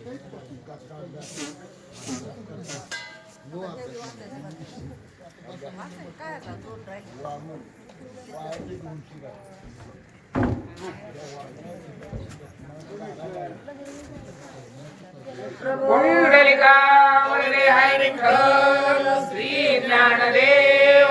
कुंडलिका वरदे हरी विठ्ठल श्री ज्ञानदेव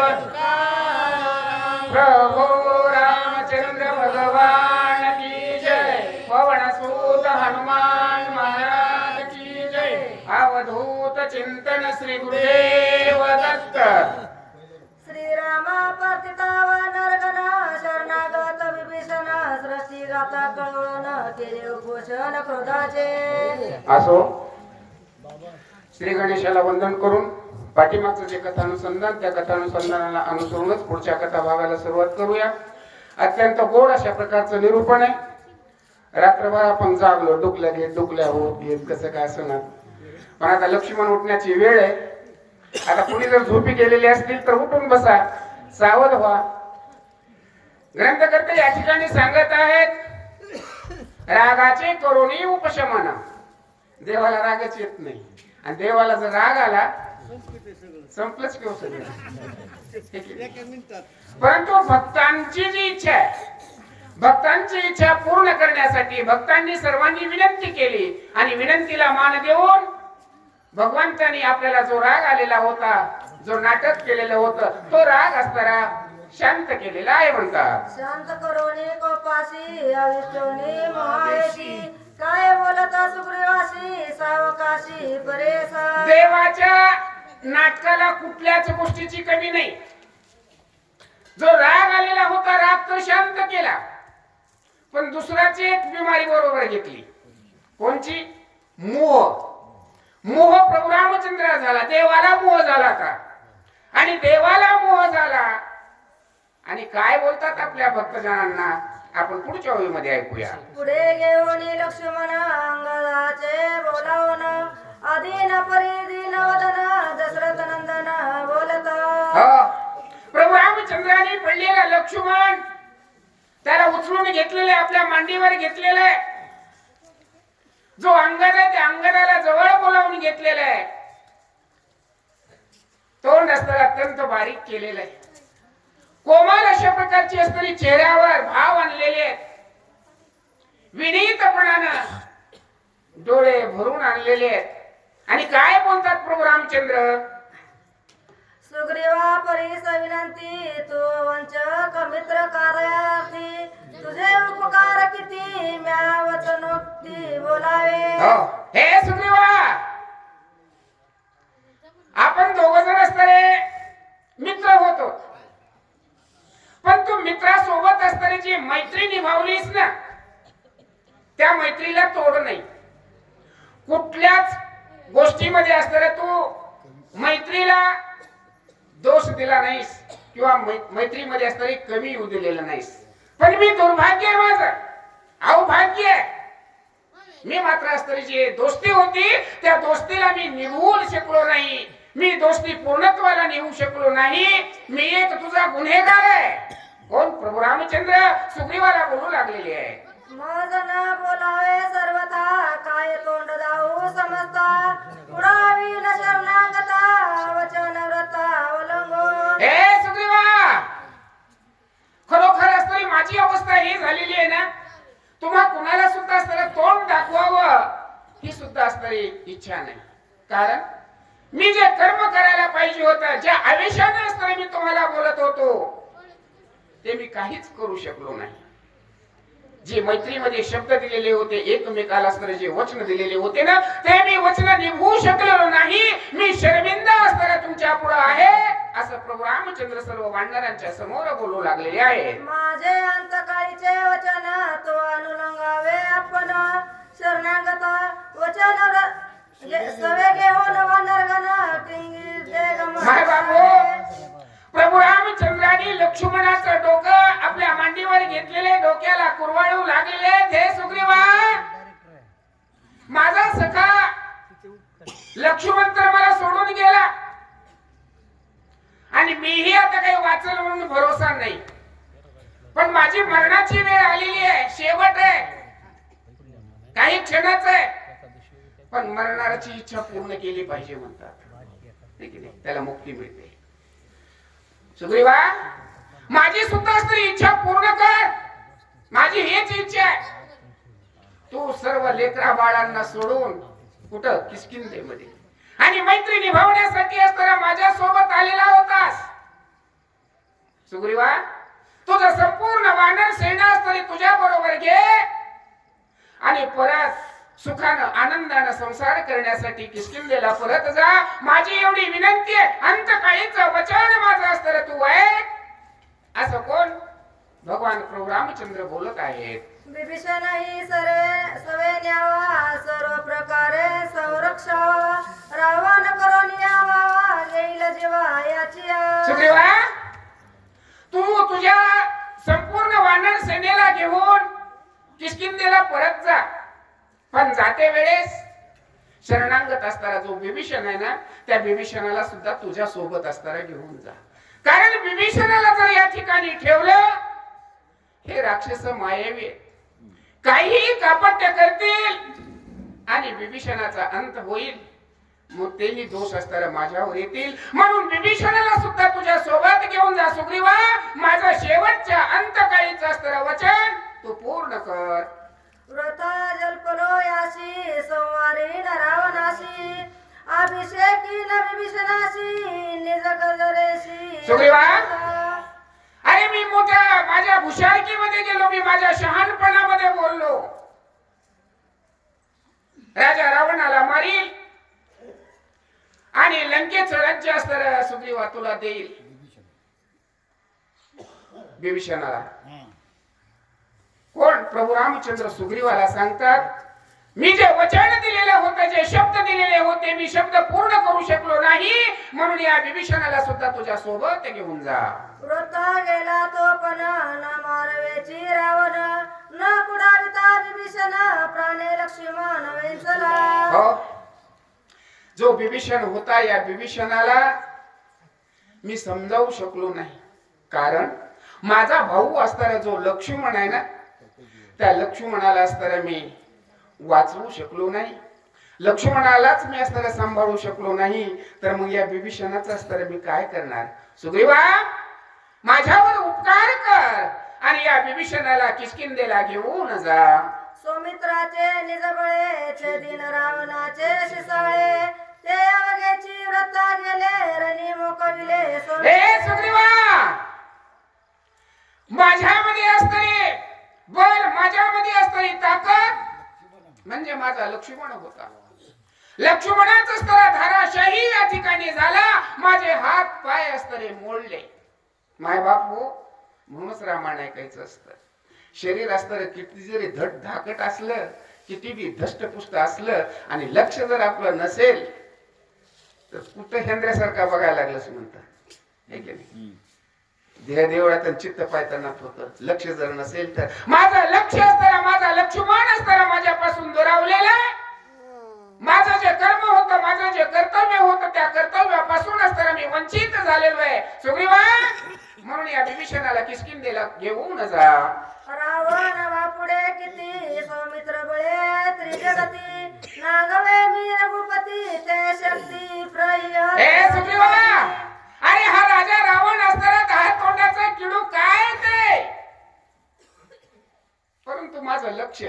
प्रभु रामचंद्र भगवान की जय। पवन सूत हनुमान महाराज की जय। अवधूत चिंतन श्री गुरुदेव दत्त। श्रीराम पतितावनर्गना शरणागत विभीषण सृष्टिगाता कळवळण केले उपोषण क्रोधाचे। असो श्री गणेशाला वंदन करून पाठीमागचं जे कथानुसंधान त्या कथानुसंधानाला अनुसरूनच पुढच्या कथा भागाला सुरुवात करूया। अत्यंत गोड अशा प्रकारचं निरूपण आहे। रात्रभर आपण जागलो डुकल्या होत घेत कसं काय असणार, पण आता लक्ष्मण उठण्याची वेळ आहे। आता कुणी जर झोपी गेलेली असतील तर उठून बसा, सावध व्हा। ग्रंथकर्ते या ठिकाणी सांगत आहेत रागाचे करुणी उपशमन। देवाला रागच येत नाही, आणि देवाला जर राग आला संपलंच किंवा सगळं। परंतु भक्तांची जी इच्छा आहे, भक्तांची इच्छा पूर्ण करण्यासाठी भक्तांनी सर्वांनी विनंती केली, आणि विनंतीला मान देऊन भगवंतांनी आपल्याला जो राग आलेला होता, जो नाटक केलेलं होतं, तो राग असणारा शांत केलेला आहे म्हणतात। शांत करोनी कोपाशी अविष्टोनी महायशी काय बोलता सुग्रीवाशी सावकाशी परेसा। देवाच्या नाटकाला कुठल्याच गोष्टीची कमी नाही। जो राग आलेला होता राग तो शांत केला, पण दुसऱ्याची एक बिमारी बरोबर घेतली। कोणची? मोह। मोह प्रभू रामचंद्र झाला, देवाला मोह झाला का, आणि देवाला मोह झाला। आणि काय बोलतात आपल्या भक्तजनांना आपण पुढच्या ओळीमध्ये ऐकूया। पुढे घेऊन लक्ष्मण अंगदाचे बोलावून आदीन परिदीन वदन दशरथ नंदन बोलता। प्रभू रामचंद्राने पडलेला लक्ष्मण त्याला उचलून घेतलेले, आपल्या मांडीवर घेतलेले। जो अंगद आहे त्या अंगदाला जवळ बोलावून घेतलेला आहे। तोंड असताना अत्यंत बारीक केलेलं आहे। कोमल अशा प्रकारची असणारी चेहऱ्यावर भाव आणलेले आहेत। विनीतपणानं डोळे भरून आणलेले आहेत। आणि काय बोलतात प्रभू रामचंद्र? सुग्रीवा परीस विनंती तू वंचक मित्र कार्यार्थी तुझे उपकार किती म्या वचनोक्ती बोलावे। हे सुग्रीवा, आपण दोघ जण असणारे मित्र होतो, पण तू मित्रासोबत असणारी जी मैत्री निभावलीस ना, त्या मैत्रीला तोड नाही। कुठल्याच गोष्टीमध्ये असणारे तू मैत्रीला दोष दिला नाहीस, किंवा मैत्रीमध्ये असणारी कमी येऊ दिलेलं नाहीस। पण मी दुर्भाग्य आहे, माझं अवभाग्य आहे। मी मात्र असणारी जी दोस्ती होती त्या दोस्तीला मी निभवू शकलो नाही, मी दोस्ती पूर्णत्वाला नेऊ शकलो नाही। मी एक तुझा गुन्हेगार आहे। कोण? प्रभू रामचंद्र सुग्रीवाला बोलू लागलेले आहे। मजन बोलावे सर्वथा काय तोंड दाऊ समजता उडावी न शरणागता वचन व्रता अवलंबून। हे सुग्रीवा, खरोखर असणारी माझी अवस्था ही झालेली आहे ना, तुम्हा कुणाला सुद्धा असणारे तोंड दाखवावं ही सुद्धा असणारी इच्छा नाही। कारण मी जे कर्म करायला पाहिजे होतं, ज्या आवेशाने असणारे मी तुम्हाला बोलत होतो, ते मी काहीच करू शकलो नाही। जे मैत्रीमध्ये शब्द दिलेले होते, एकमेकाला असणारे जे वचन दिलेले होते ना, ते मी वचन निभवू शकलो नाही। मी शर्मिंदा असणारा तुमच्या पुढे आहे, असं प्रभू रामचंद्र सर्व वानरांच्या समोर बोलू लागलेले आहेत। माझे अंतकाळीचे वचन तो अनुलंगावे आपण शरणागता वचन सवे घेऊन वानरगण टिंगी दे माय बाबू, प्रभू रामचंद्रांनी लक्ष्मणाचं डोकं आपल्या मांडीवर घेतलेले, डोक्याला कुरवाळू लागलेले। हे सुग्रीवा, माझा सखा लक्ष्मण तर मला सोडून गेला, आणि मीही आता काही वाचल म्हणून भरोसा नाही। पण माझी मरणाची वेळ आलेली आहे, शेवट आहे, काही क्षणाच आहे। पण मरणाऱ्याची इच्छा पूर्ण केली पाहिजे म्हणतात, है की नाही? त्याला मुक्ती मिळते. सुग्रीवा, माझी सुद्धा तरी इच्छा पूर्ण कर. माझी हीच इच्छा आहे. तू सर्व लेकरा बाळांना सोडून कुठं किष्किंधेमध्ये आणि मैत्री निभावण्यासाठी असताना माझ्या सोबत आलेला होतास. सुग्रीवा, तुझं संपूर्ण वानर सेना तरी तुझ्या बरोबर घे आणि परत सुखानं आनंदानं संसार करण्यासाठी किष्किंधेला परत जा. माझी एवढी विनंती आहे. अंतकाळीचं वचन माझं असतं तू आहे. असं कोण? भगवान प्रभू रामचंद्र बोलत आहेत. विभीषण ही सवे न्यावा, सर्व प्रकारे संरक्षावा, रावण करून यावा, येईल जीवा याची. सुग्रीवा, तू तुझ्या संपूर्ण वानर सेनेला घेऊन किष्किंधेला परत जा. पण जाते वेळेस शरणागत असताना जो विभीषण आहे ना, त्या विभीषणाला सुद्धा तुझ्या सोबत असताना घेऊन जा. कारण विभीषणाला जर या ठिकाणी ठेवलं, हे राक्षस मायावी काही कापट्य करतील आणि विभीषणाचा अंत होईल. मग तेही दोष असताना माझ्यावर येतील. म्हणून विभीषणाला सुद्धा तुझ्या सोबत घेऊन जा. सुग्रीवा, माझं शेवटच्या अंतकाळीचं असताना वचन तू पूर्ण कर. व्रता जल्पलो याशी, संवारी न रावणाशी, अभिषेकी न विभीषणाशी, निज गजरेशी. सुग्रीवा, अरे मी मोठ्या माझ्या हुशारकीमध्ये गेलो, मी माझ्या शहाणपणामध्ये बोललो. राजा रावणाला मारील आणि लंकेचं राज्य असतं सुग्रीवा तुला देईल. विभीषणाला कोण? प्रभू रामचंद्र सुग्रीवाला सांगतात, मी जे वचन दिलेले होते, जे शब्द दिलेले होते, मी शब्द पूर्ण करू शकलो नाही. म्हणून या विभीषणाला सुद्धा तुझ्या सोबत घेऊन जा. व्रत गेला तो पण न मारवेची रावण, न कुडाविता विभीषण, प्राणे लक्ष्मण वेंचला. हो, जो विभीषण होता, या विभीषणाला मी समजावू शकलो नाही. कारण माझा भाऊ असताना जो लक्ष्मण आहे ना, त्या लक्ष्मणाला असताना मी वाचवू शकलो नाही. लक्ष्मणालाच मी असताना सांभाळू शकलो नाही, तर मग या विभीषणाचा असताना मी काय करणार? सुग्रीवा, माझ्यावर उपकार कर आणि या विभीषणाला किष्किंधेला घेऊन जा. सौमित्राचे निजबळे दिन रावणाचे शिसाळे, ते अवघेची व्रत गेले रणी मोकविले. हे सुग्रीवा, माझ्यामध्ये असणारी बल, माझ्यामध्ये असणारी ताकद म्हणजे माझा लक्ष्मण होता. लक्ष्मणाच असताना धाराशाही या ठिकाणी झाला. माझे हात पाय असताना मोडले. माय बाप हो, म्हणूनच रामायण ऐकायचं असतं. शरीर असताना किती जरी धड धाकट असलं, किती बी धष्टपुष्ट असलं आणि लक्ष जर आपलं नसेल तर कुठं हेंद्र्यासारखा बघायला लागलंच म्हणतात, हे की नाही? देह देवळात चित्त पायतानात होतं. लक्ष जर नसेल तर माझं लक्ष असताना, माझा लक्ष्मण असताना माझ्यापासून दुरावलेला, माझं जे कर्म होतं, माझं जे कर्तव्य होतं, त्या कर्तव्यापासून असताना मी वंचित झालेलो आहे. सुग्रीवा, म्हणून या विभीषणाला किष्किंधेला घेऊन जा. रावण बापुडे किती, सौमित्र बळे त्रिजगती, नागवे मी रघुपती, ते शक्ती प्रय. हे सुग्रीवा, अरे हा राजा रावण असताना दहा तोंडाचा किडू काय ते? परंतु माझं लक्ष,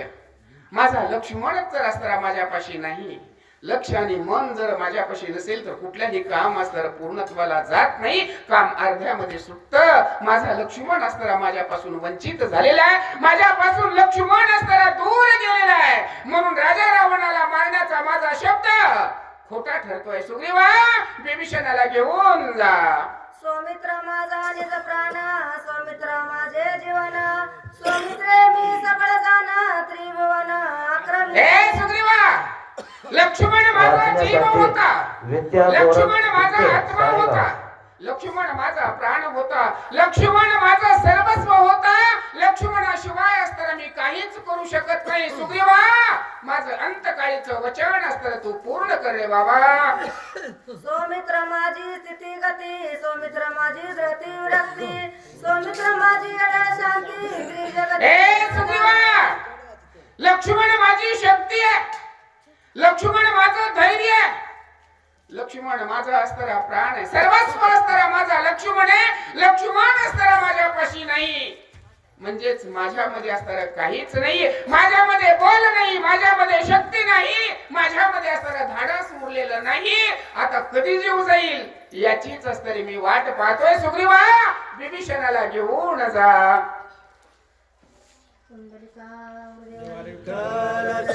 माझा लक्ष्मणच जर असताना माझ्यापाशी नाही, लक्ष आणि मन जर माझ्यापाशी नसेल तर कुठल्याही काम असताना पूर्णत्वाला जात नाही. काम अर्ध्यामध्ये सुटतं. माझा लक्ष्मण असताना माझ्यापासून वंचित झालेला आहे. माझ्यापासून लक्ष्मण असताना दूर गेलेला आहे. म्हणून राजा रावणाला मारण्याचा माझा शब्द खोटा ठरतोय. सुग्रीवा, विभीषणाला घेऊन जा. सौमित्र माझा निज प्राण, सौमित्र माझे जीवन, सौमित्रे मी सगळं जाण, त्रिभुवन आक्रमी. हे सुग्रीवा, लक्ष्मण माझा जीव होता, लक्ष्मण माझा आत्मा होता, लक्ष्मण माझा प्राण होता, लक्ष्मण माझा सर्वस्व होता. लक्ष्मणाशिवाय असताना मी काहीच करू शकत नाही. सुग्रीवा, माझं अंतकाळीचं वचन असताना तू पूर्ण कर रे बाबा. सौमित्र माझी स्थिती गती, सौमित्र माझी धृती विरक्ती, सौमित्र माझी अडळ शांती, त्रिजगती. हे सुग्रीवा, लक्ष्मण माझी शक्ती आहे, लक्ष्मण धैर्य आहे. लक्ष्मण माझा असणारा प्राण आहे, सर्वस्व असणारा माझा लक्ष्मण आहे. लक्ष्मण असणारा माझ्यापाशी नाही म्हणजेच माझ्यामध्ये असणारं काहीच नाही. माझ्यामध्ये बल नाही, माझ्यामध्ये शक्ती नाही, माझ्यामध्ये असणारं धाडस उरलेलं नाही. आता कधी जीव जाईल याचीच असणारी मी वाट पाहतोय. सुग्रीवा, विभीषणाला घेऊन जा.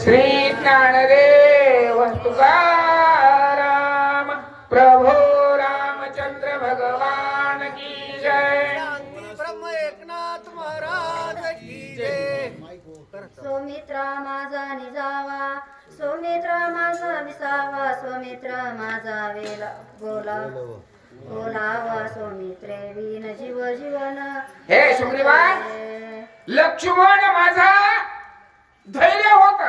श्री ज्ञानदेव तुकाराम प्रभो रामचंद्र भगवान की जय. ब्रह्म एकनाथ महाराज की जय. सौमित्रा माझा निजावा, सौमित्रा माझा विसावा, सौमित्र माझा वेला बोलावा, सौमित्रे विन जीव जीवन. हे सुग्रीवा, लक्ष्मण माझा धैर्य होत,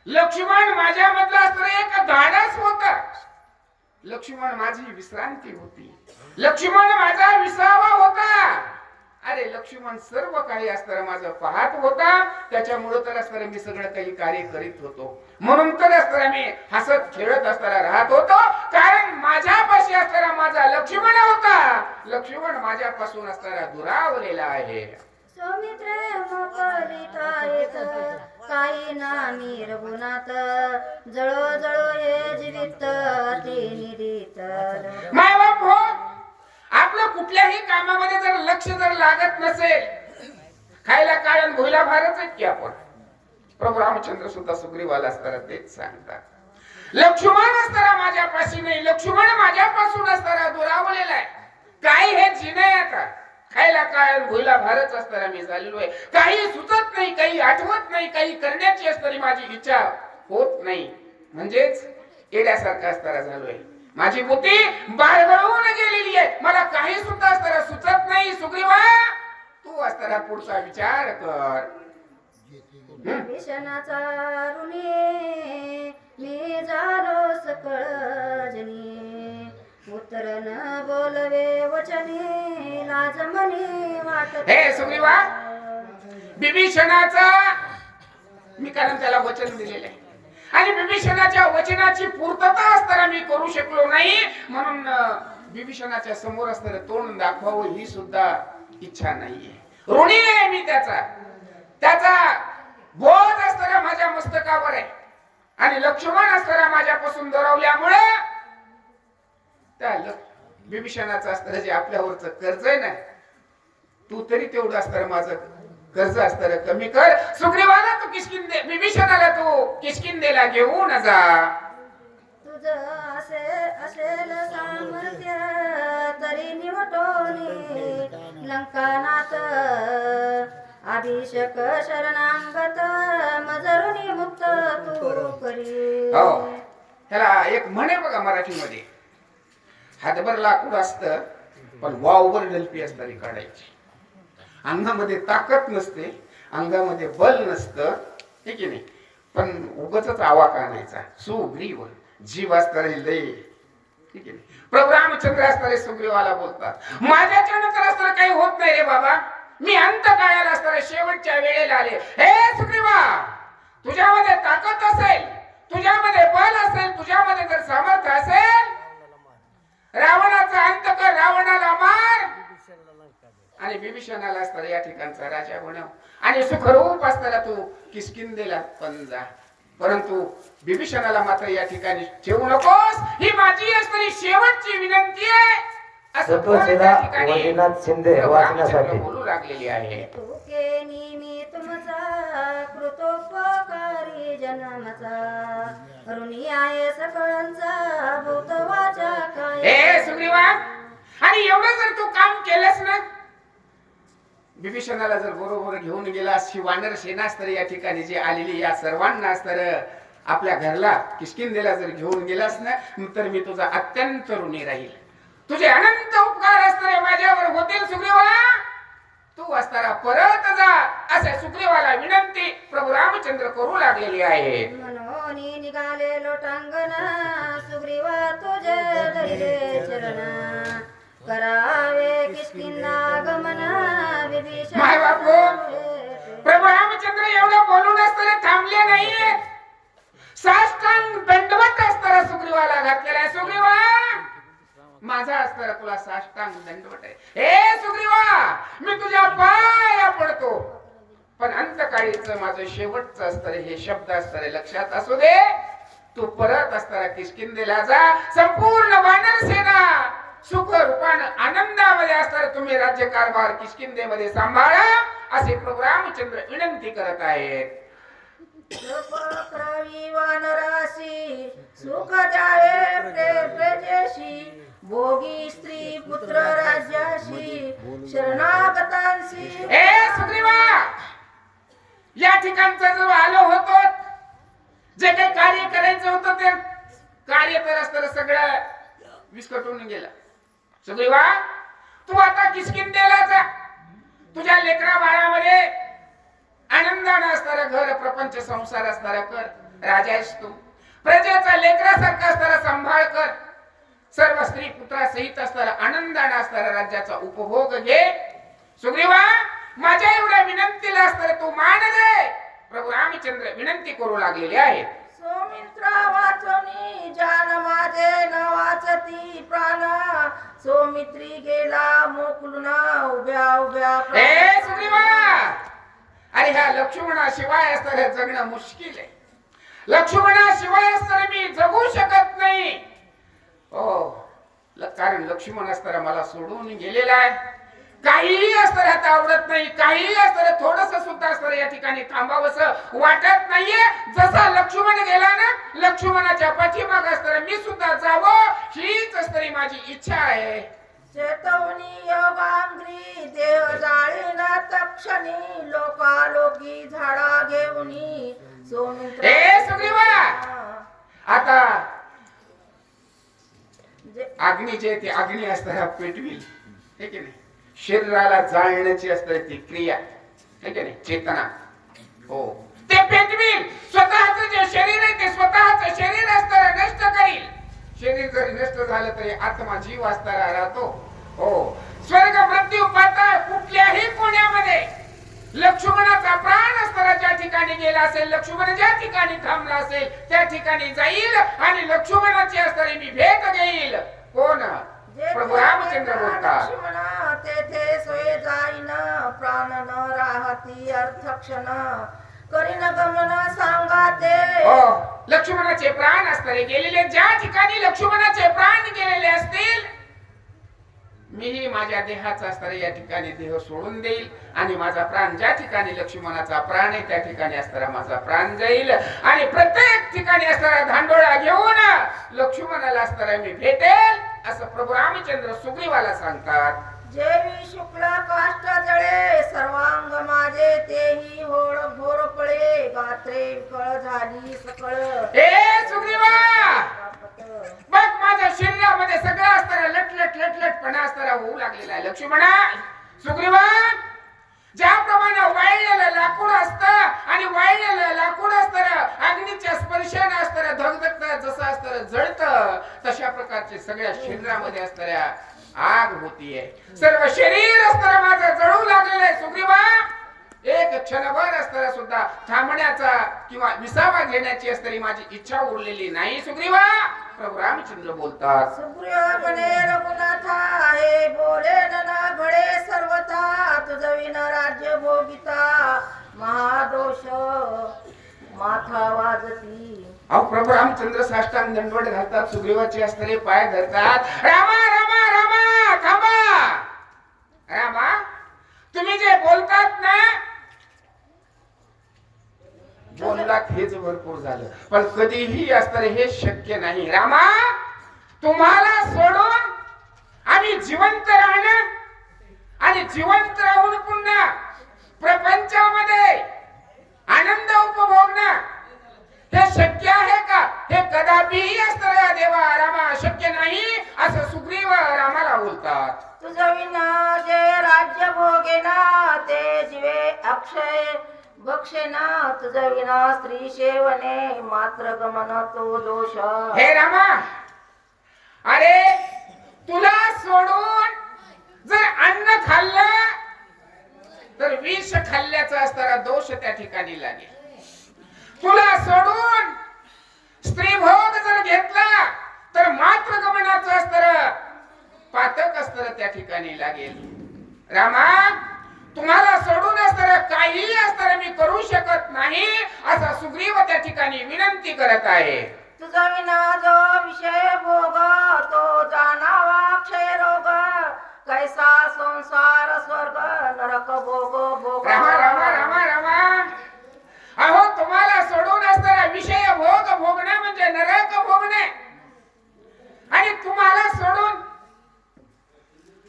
लक्ष्मण माझ्या मधला असणारा एक धाडस होत, लक्ष्मण माझी विश्रांती होती, लक्ष्मण माझा विसावा होता. अरे लक्ष्मण सर्व काही असणारा माझं पाहत होता. त्याच्यामुळे तर असणारा मी सगळं काही कार्य करीत होतो. म्हणून तर असणारा मी हसत खेळत असणारा राहत होतो. कारण माझ्यापाशी असणारा माझा लक्ष्मण होता. लक्ष्मण माझ्यापासून असणारा दुरावलेला आहे. सौमित्रे मोकलिता येत काही नामी रघुनाथ, जळो जळो हे जीवित अति निदित. माय बाप हो, आपलं कुठल्याही कामामध्ये जर लक्ष जर लागत नसेल, खायला कारण भोयला भारच आहेत की आपण. प्रभू रामचंद्र सुद्धा सुग्रीवाला असताना तेच सांगतात. लक्ष्मण असताना माझ्यापाशी नाही, लक्ष्मण माझ्यापासून असताना दुरावलेला आहे. काय हे जिने आता खायला काय भोयला भारच असताना मी झालेलो आहे. काही सुचत नाही, काही आठवत नाही, काही करण्याची असणारी माझी इच्छा होत नाही. म्हणजेच येड्यासारखा असताना झालोय. माझी बुद्धी बाळगळून गेलेली आहे. मला काही सुद्धा असताना सुचत नाही. सुग्रीवा, तू असताना पुढचा विचार कर. विभीषणाचा ऋणी मी झालो सकळ जनी, उत्तर न बोलवे वचनी लाज मनी वाटत. हे सुग्रीवा, विभीषणाचा मी कारण त्याला वचन दिलेले आहे आणि विभीषणाच्या वचनाची पूर्तता असताना मी करू शकलो नाही. म्हणून विभीषणाच्या समोर असणारं तोंड दाखवावं ही सुद्धा इच्छा नाहीये. ऋणी आहे मी त्याचा बोध असताना माझ्या मस्तकावर आहे आणि लक्ष्मण असताना माझ्यापासून दुरावल्यामुळे त्या विभीषणाचं असताना जे आपल्यावरच कर्ज आहे ना, तू तरी तेवढं असताना माझं कर्ज असताना कमी कर. सुग्रीवाला तू किष्किंधे, विभीषणाला तू किष्किंधेला घेऊन जा. तुझं असेल सामर्थ्य तरी निवटोनी लंकानाथ, अभिषेक शरणांगत मजरुनी मुक्त तू करी. हो, त्याला एक म्हणे बघा मराठीमध्ये, हातभर लाकूड असतं पण वावभर डलपी असणारी काढायची. अंगामध्ये ताकद नसते, अंगामध्ये बल नसतं, ठीक आहे नाही, पण उगाचच आवाक आणायचा. सुग्रीव जीव असणारे लय, ठीक आहे. प्रभू रामचंद्र असणारे सुग्रीवाला बोलतात, माझ्याच्या नंतर असणारं काही होत नाही रे बाबा. मी अंत काळाला असणारे शेवटच्या वेळेला आले. हे सुग्रीवा, तुझ्यामध्ये ताकद असेल, तुझ्यामध्ये बल असेल, तुझ्यामध्ये जर सामर्थ्य असेल, रावणाचा अंत कर, रावणाला मार आणि विभीषणाला असताना या ठिकाणचा राजा बनव आणि सुखरूप असताना तू किष्किंधेला पण जा. परंतु विभीषणाला मात्र या ठिकाणी ठेवू नकोस, ही माझी असणारी शेवटची विनंती आहे. असं वैजनाथ शिंदे वाचण्यासाठी बोलू लागलेली आहे. तुके निमी तुमचा कृतोपकारी जन्मचा, ऋणी आहे सकळांचा भूतवाचा काय. हे सुग्रीवा, आणि एवढं जर तू काम केलंस ना, विभीषणाला जर बरोबर घेऊन गेलास, ही वानर सेना असतर या ठिकाणी जी आलेली या सर्वांना असतर आपल्या घरला किष्किंधेला जर घेऊन गेलास ना, तर मी तुझा अत्यंत ऋणी राहील. तुझे अनंत उपकार असणारे माझ्यावर होतील. सुग्रीवा, तू असताना परत जा, असे सुग्रीवाला विनंती प्रभू रामचंद्र करू लागलेली आहे. म्हणून निघाले लोटांगण, सुग्रीवा तुझे धरिले चरण, करावे किष्किंधा गमन विभीषण. माय बापू, प्रभू रामचंद्र एवढं बोलून असताना थांबले नाहीये. साष्टांग दंडवत असताना सुग्रीवाला घातलेला आहे. सुग्रीवा माझा असताना तुला साष्टांग दंडवट आहे. हे सुग्रीवा मी तुझ्या पाया पडतो, पण अंतकाळीच माझं शेवटचं अस्त्र हे शब्द अस्त्र लक्षात असू दे. तू परत असताना किष्किंधेला जा. संपूर्ण वानर सेना सुख रूपानं आनंदामध्ये असताना तुम्ही राज्यकारभार किष्किंधेमध्ये सांभाळा असे प्रभू रामचंद्र विनंती करत आहेत. कृपा वानराशी सुख द्यावे प्रजेशी, भोगी स्त्री पुत्र राज्याशी, शरणागतांशी. ए सुग्रीवा या ठिकाणचं जो आलो होतो, जे काही कार्य करायचं होतं ते कार्य तर असतं सगळं विस्कटून गेलं. सुग्रीवा तू आता किष्किंधेला जा. तुझ्या लेकरा बाळामध्ये आनंदानं असणारा घर प्रपंच संसार असणारा कर. राजा आहेस तू, प्रजेचा लेकरासारखा असणारा सांभाळ कर. सर्व स्त्री पुत्रासहित असणारा आनंदानं असणारा राज्याचा उपभोग घे. सुग्रीवा माझ्या एवढ्या विनंतीला असणारा तू मान दे. प्रभू रामचंद्र विनंती करू लागलेले आहेत. सौमित्रा वाचनी जान माझे न वाचती प्राण, सौमित्री गेला मोकलून उभ्या उभ्या ए सुग्रीवा अरे ह्या लक्ष्मणाशिवाय असणारे जगणं मुश्किल आहे. लक्ष्मणाशिवाय असणारे मी जगू शकत नाही. हो कारण लक्ष्मण असताना मला सोडून गेलेला आहे. काहीही असताना आता आवडत नाही, काहीही असताना थोडस सुद्धा असताना या ठिकाणी थांबावंसं वाटत नाहीये. जसा लक्ष्मण गेला ना, लक्ष्मणाच्या पाठीमाग असताना मी सुद्धा जावं हीच असणारी माझी इच्छा आहे. चेतवनी योगांग्री देह जाळीन तक्षणी, लोकालोकी झाडा घेऊनी सौमित्र. ए सुग्रीवा आता अग्नी जे ते अग्नी असताना पेटविल, हे की नाही, शरीराला जाळण्याची असते ती क्रिया, हे की नाही, चेतना. हो ते पेटविल. स्वतःच जे शरीर आहे ते स्वतःच शरीर असताना नष्ट करील. शरीर जरी नष्ट झालं तरी आत्मा जीव असताना राहतो. हो स्वर्ग मृत्यू पाताळ कुठल्याही कोण्यामध्ये लक्ष्मणाचा प्राण असताना ज्या ठिकाणी गेला असेल, लक्ष्मण ज्या ठिकाणी थांबला असेल त्या ठिकाणी जाईल आणि लक्ष्मणाची असणारी मी भेट घेईल. कोण? प्रभू रामचंद्र बोलतात. लक्ष्मण तेथे सोय जाईन प्राण न राहती अर्थक्षण, करीन गमन सांगा ते. हो लक्ष्मणाचे प्राण असणारे गेलेले ज्या ठिकाणी लक्ष्मणाचे प्राण गेलेले असतील, मीही माझ्या देहाचा असणारा या ठिकाणी देह सोडून देईल आणि माझा प्राण ज्या ठिकाणी लक्ष्मणाचा प्राण आहे त्या ठिकाणी असणारा माझा प्राण जाईल आणि प्रत्येक ठिकाणी असणारा धांडोळा घेऊन लक्ष्मणाला असणारा मी भेटेल असं प्रभू रामचंद्र सुग्रीवाला सांगतात. जेवी शुक्ल काष्ट जळे सर्वांग माझे, तेही होळ घोर पळे गात्रे कळ झाली सकळ. ए सुग्रीवा बघ माझ्या शरीरामध्ये सगळं असताना लटलट लटलटपणा असताना होऊ लागलेला आहे. लक्ष्मणा सुग्रीवा ज्याप्रमाणे वाळलेलं लाकूड असतं आणि वाळलेलं लाकूड असताना अग्नीच्या स्पर्शाने असताना धगधगत जसं असताना जळतं, तशा प्रकारचे सगळ्या शरीरामध्ये असणाऱ्या आग होतीये. सर्व शरीर असताना माझं जळू लागलेलं आहे. सुग्रीवा एक क्षणभर असताना सुद्धा थांबण्याचा किंवा विसावा घेण्याची असणारी माझी इच्छा उरलेली नाही. सुग्रीवा प्रभू रामचंद्र बोलतात. सुग्रीव म्हणे रघुनाथा हे बोले न घडे सर्वथा, तुझविन राज्य भोगिता महादोष माथा वाजती. अहो प्रभू रामचंद्र साष्टांग दंडवत घालतात, सुग्रीवाचे असणारे पाय धरतात. रामा रामा रामा थांबा. रामा तुम्ही जे बोलतात ना, बोललात हेच भरपूर झालं, पण कधीही असणारे हे शक्य नाही. रामा तुम्हाला सोडून आम्ही जिवंत राहणं आणि जिवंत राहून पुन्हा प्रपंचामध्ये आनंद उपभोगणं हे शक्य आहे का? हे कदापिही असणाऱ्या देवा रामा शक्य नाही असं सुग्रीव रामाला बोलतात. तुझविना जे राज्य भोगेना ते जीवे अक्षय बक्षेना, तुझविना स्त्री सेवने मात्र गमन तो दोष. हे रामा अरे तुला सोडून जर अन्न खाल्लं तर विष खाल्ल्याचा असणारा दोष त्या ठिकाणी लागेल. तुला सोडून स्त्री भोग जर घेतला ठिकाणी लागेल. रामा, तुम्हाला सोडून असताना काहीही असताना मी करू शकत नाही असा सुग्रीव त्या ठिकाणी विनंती करत आहे. तुझा विना जो विषय भोग तो जाणावा क्षय रोग कैसा संसार स्वर्ग नरक भोग भोग. रामा रामा रामा रामा, अहो तुम्हाला सोडून असताना विषय भोग भोगणे म्हणजे नरक भोगणे, आणि तुम्हाला सोडून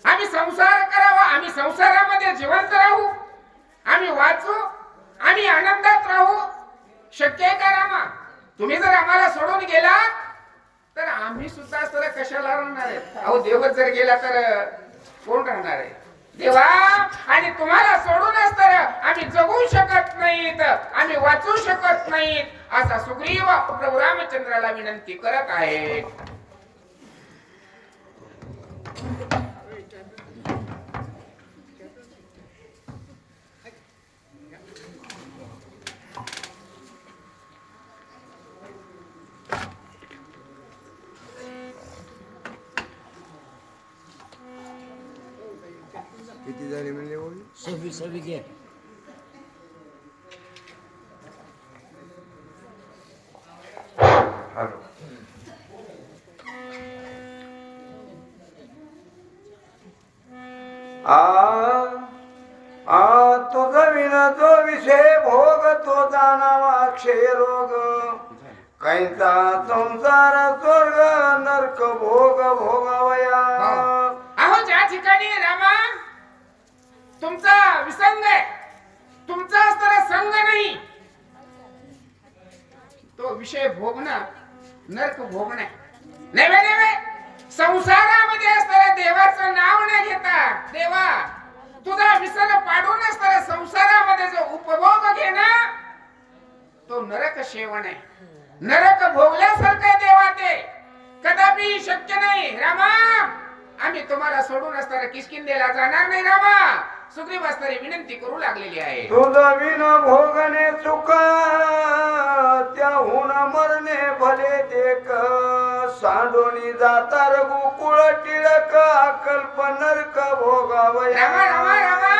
आम्ही संसार करावा, आम्ही संसारामध्ये जिवंत राहू, आम्ही वाचू, आम्ही आनंदात राहू, शक्य आहे का रामा? तुम्ही जर आम्हाला सोडून गेला तर आम्ही सुद्धा तर कशाला राहणार आहे? अहो देवच जर गेला तर कोण राहणार आहे? देवा, आणि तुम्हाला सोडून असताना आम्ही जगू शकत नाहीत, आम्ही वाचू शकत नाहीत असा सुग्रीव प्रभू रामचंद्राला विनंती करत आहे. किती झाली म्हणले बोल? 26 घे. हॅलो. तुझा विना जो विषय भोग तो जाणावा क्षय रोग कैसा संसार स्वर्ग नरक भोग भोगावया. अहो ज्या ठिकाणी रामा तुमचा विसंग आहे, तुमचा असणारा संग नाही, तो विषय भोगणं नरक भोगणं नव्हे नव्हे. संसारामध्ये असणाऱ्या देवाचं नाव न घेता, देवा तुझा विसर पाडून असणाऱ्या संसारामध्ये जो उपभोग घेणं तो नरक सेवन आहे, नरक भोगल्यासारखं देवा ते कदापि शक्य नाही. रामा, आम्ही तुम्हाला सोडून असताना किष्किंधेला जाणार नाही. रामा, सुग्रीव असणारी विनंती करू लागलेली आहे. तुझा विना भोगणे सुख त्याहून मरणे भले देख सांडोनी जाता रघुकुळ टिळक अकल्प नरक भोगावया. रामा रामा रामा,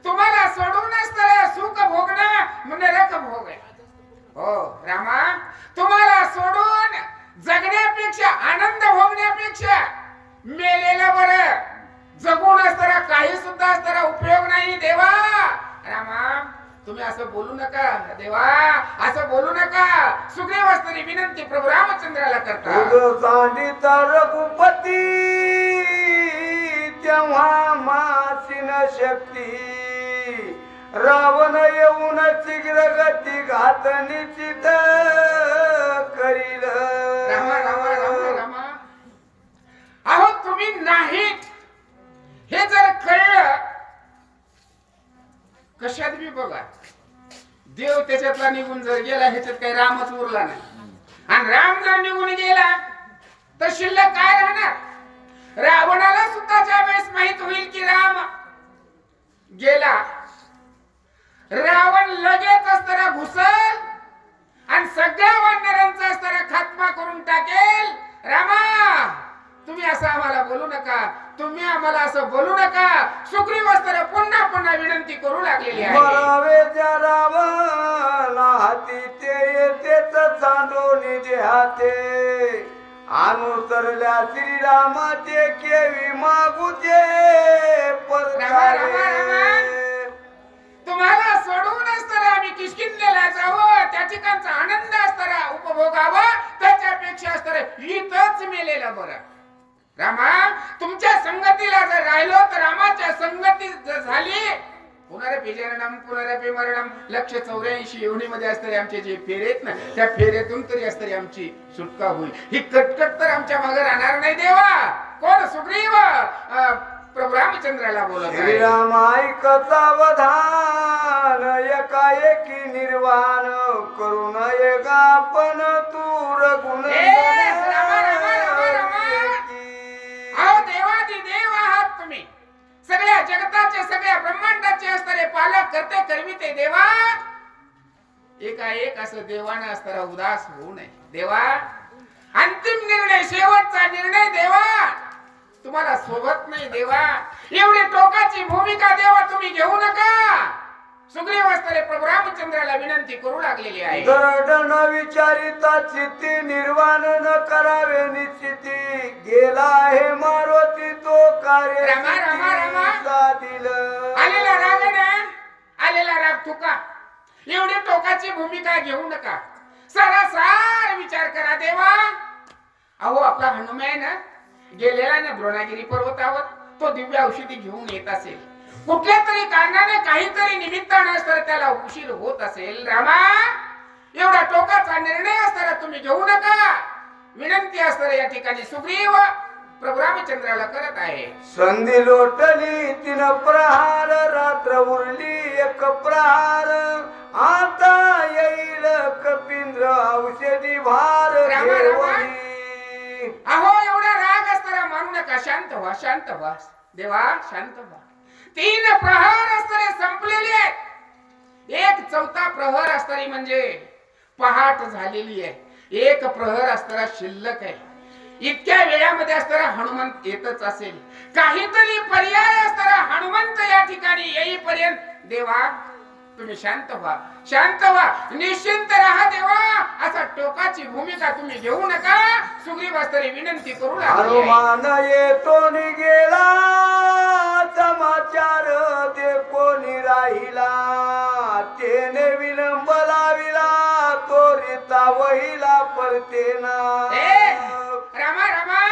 तुम्हाला सोडून असताना सुख भोगणं नरक भोग आहे. हो रामा, तुम्हाला सोडून जगण्यापेक्षा आनंद भोगण्यापेक्षा मेलेलं बरं. जगून असताना काही सुद्धा असताना उपयोग नाही. देवा रामा, तुम्ही असं बोलू नका. देवा असं बोलू नका. सुग्रीव असणारी विनंती प्रभू रामचंद्राला करतात. तुझ सांडिता रघुपती तेव्हा मासीन शक्ती रावण येऊन शीघ्र गती घात निश्चित करील. रामा रामा रामा रामा, अहो तुम्ही नाहीत हे जर कळलं, कशात बी बघा देव त्याच्यातला निघून जर गेला, ह्याच्यात काही रामच उरला नाही. आणि राम जर निघून गेला तर शिल्लक काय राहणार? रावणाला सुद्धा ज्या वेळेस माहित होईल की राम गेला, रावण लगेच असताना घुसल आणि सगळ्या वानरांचा असताना खात्मा करून टाकेल. रामा, तुम्ही असं आम्हाला बोलू नका, तुम्ही आम्हाला असं बोलू नका. सुग्रीव असताना पुन्हा पुन्हा विनंती करू लागलेली आहे. मरावे ज्या रावण हाती ते येतेच चांदोनी देहाते अनुसरल्या श्रीरामाचे केवी मागू ते तुम्हाला सोडून असताना आम्ही किष्किंधेला जावं, त्या ठिकाणचा आनंद असताना उपभोगावा, त्याच्यापेक्षा असताना इथंच मेलेलं बरं. रामा, तुमच्या संगतीला जर राहिलो तर रामाच्या संगती जर झाली, पुनरपि जननम पुनरपि मरणम 184 योनीमध्ये असणारे आमचे जे फेरेत ना, त्या फेरेतून तरी असणारी आमची सुटका होईल. ही कटकट तर आमच्या मागे राहणार नाही. देवा कोण? सुग्रीव प्रभू रामचंद्राला बोलत आहे. श्रीराम ऐकता वधान एकाएकी निर्वाण करून एका पण तू रघुन. अहो देवादी देव आहात तुम्ही, सगळ्या जगताचे सगळ्या ब्रह्मांडाचे असणारे पालक करते करविते देवा. एकाएक असं देवानं असताना उदास होऊ नये. देवा अंतिम निर्णय, शेवटचा निर्णय देवा तुम्हाला सोबत नाही देवा. एवढी टोकाची भूमिका देवा तुम्ही घेऊ नका. सुग्रीव असणारे प्रभू रामचंद्राला विनंती करू लागलेली आहे. दरड न विचारिता चित्ती निर्वाण न करावे निश्चिती गेला आहे मारुती तो कार्य रामा, रामा, रामा. साधिल. आलेला राग ना, आलेला राग थुका. एवढी टोकाची भूमिका घेऊ नका. सारासार विचार करा देवा. अहो आपला हनुमान गेलेला ना द्रोणागिरी पर्वतावर, तो दिव्य औषधी घेऊन येत असेल. कुठल्या तरी कारणाने काहीतरी निमित्ताने असताना त्याला उशीर होत असेल. रामा, एवढा टोकाचा निर्णय असताना तुम्ही घेऊ नका. विनंती असताना या ठिकाणी सुग्रीव प्रभू रामचंद्राला करत आहे. संधी लोटली तीन प्रहार रात्र उरली एक प्रहार आता येईल कपिंद्र औषधी भार रामा, रामा. घेऊन. अहो एवढा राग असताना मानू नका. शांत व्हा, शांत व्हा देवा, शांत व्हा. 3 प्रहर असताना संपलेली आहेत. एक चौथा प्रहर असताना म्हणजे पहाट झालेली आहे. एक प्रहर असताना शिल्लक आहे. इतक्या वेळामध्ये असताना हनुमंत येतच असेल. काहीतरी पर्याय असताना हनुमंत या ठिकाणी येईपर्यंत देवा तुम्ही शांत व्हा, शांत व्हा, निश्चिंत राहा देवा. असा टोकाची भूमिका तुम्ही घेऊ नका. सुग्रीव असताना विनंती करू लागली आहे. हनुमान येतो गेला समाचार ते कोणी राहिला तेने विलंब लाविला तोरिता वहिला परतेना. रामा, रामा.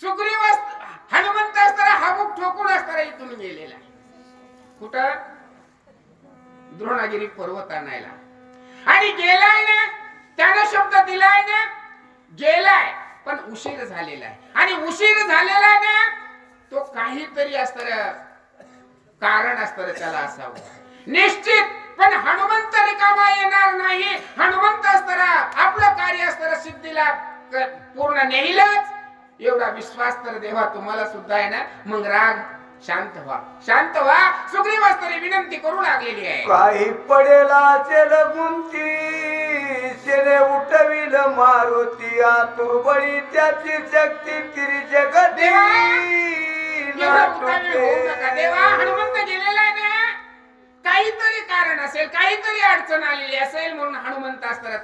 सुग्रीव हनुमंत असताना हाबूक ठोकून असताना इथून गेलेला आहे. कुठं? द्रोणागिरी पर्वत आणायला. आणि गेलाय ना, त्यानं शब्द दिलाय ना, गेलाय पण उशीर झालेला आहे. आणि उशीर झालेला ना, तो काहीतरी असतं कारण असतं त्याला असावं निश्चित. पण हनुमंत रिकामा येणार नाही. हनुमंत असताना आपलं कार्य असताना सिद्धीला पूर्ण नेईलच एवढा विश्वास तर देवा तुम्हाला सुद्धा आहे ना. मग राग शांत व्हा, शांत व्हा. सुग्रीव असताना विनंती करू लागलेली आहे. काही पडेला चेल गुंती शेने उठविल मारुती आतुर बळी त्याची शक्ती तिरी जगती एवढा उतावीळ होऊ नका देवा. हनुमंत गेलेला आहे ना, काहीतरी कारण असेल, काहीतरी अडचण आलेली असेल म्हणून हनुमंत असताना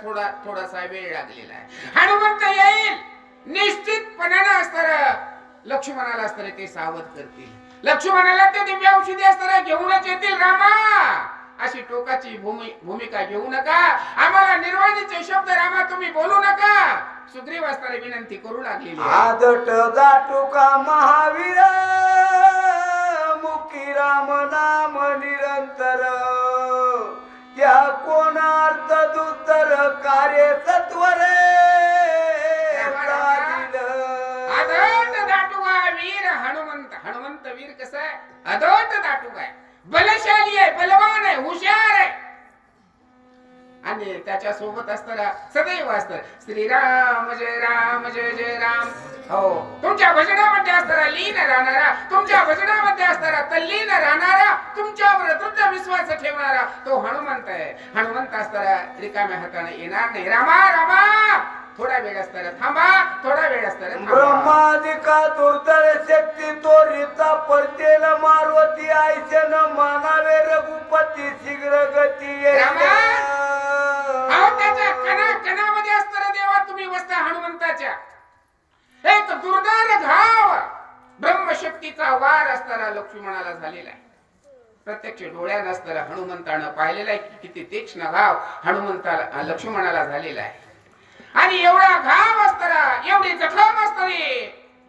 थोडासा वेळ लागलेला आहे. हनुमंत येईल निश्चितपणाने असताना लक्ष्मणाला असताना ते सावध करतील. लक्ष्मणाला ते दिव्य औषधी असताना घेऊनच येतील. रामा, अशी टोकाची भूमिका घेऊ नका. आम्हाला निर्वाणीचे शब्द रामा तुम्ही बोलू नका. सुग्रीव असताना विनंती करू लागलेली आहे. आदट दाटुका महावीर मुखी राम नाम निरंतर त्या कोणार्थ दुतर कार्य सत्वरे अदोट दाटुका वीर हनुमंत. हनुमंत वीर कसा आहे? अदोट दाटुका आहे, बलशाली आहे, बलवान आहे, हुशार आहे. आणि त्याच्या सोबत असताना सदैव असतं श्रीराम जय राम जय जय राम. हो, तुमच्या भजनामध्ये असताना लीन राहणारा, तुमच्या भजनामध्ये असताना तल्लीन राहणारा, तुमच्यावर तुमचा विश्वास ठेवणारा तो हनुमंत आहे. हनुमंत असताना रिकाम्या हाताने येणार नाही. रामा, रामा. थोडा वेळ असताना थांबा, थोडा वेळ असताना थांबा. ब्रह्मादिका दुर्दळ शक्ती तो रीता परतेल मारुती आयशन मानावे रघुपती शीघ्र गती त्याच्या कणामध्ये असताना देवा तुम्ही बसता हनुमंताच्या. एक दुर्धर घाव ब्रह्मशक्तीचा वार असताना लक्ष्मणाला झालेला आहे. प्रत्यक्ष डोळ्यानं असताना हनुमंतानं पाहिलेला आहे किती तीक्ष्ण घाव हनुमंताला लक्ष्मणाला झालेला आहे. आणि एवढा घाव असताना, एवढी जखम असताना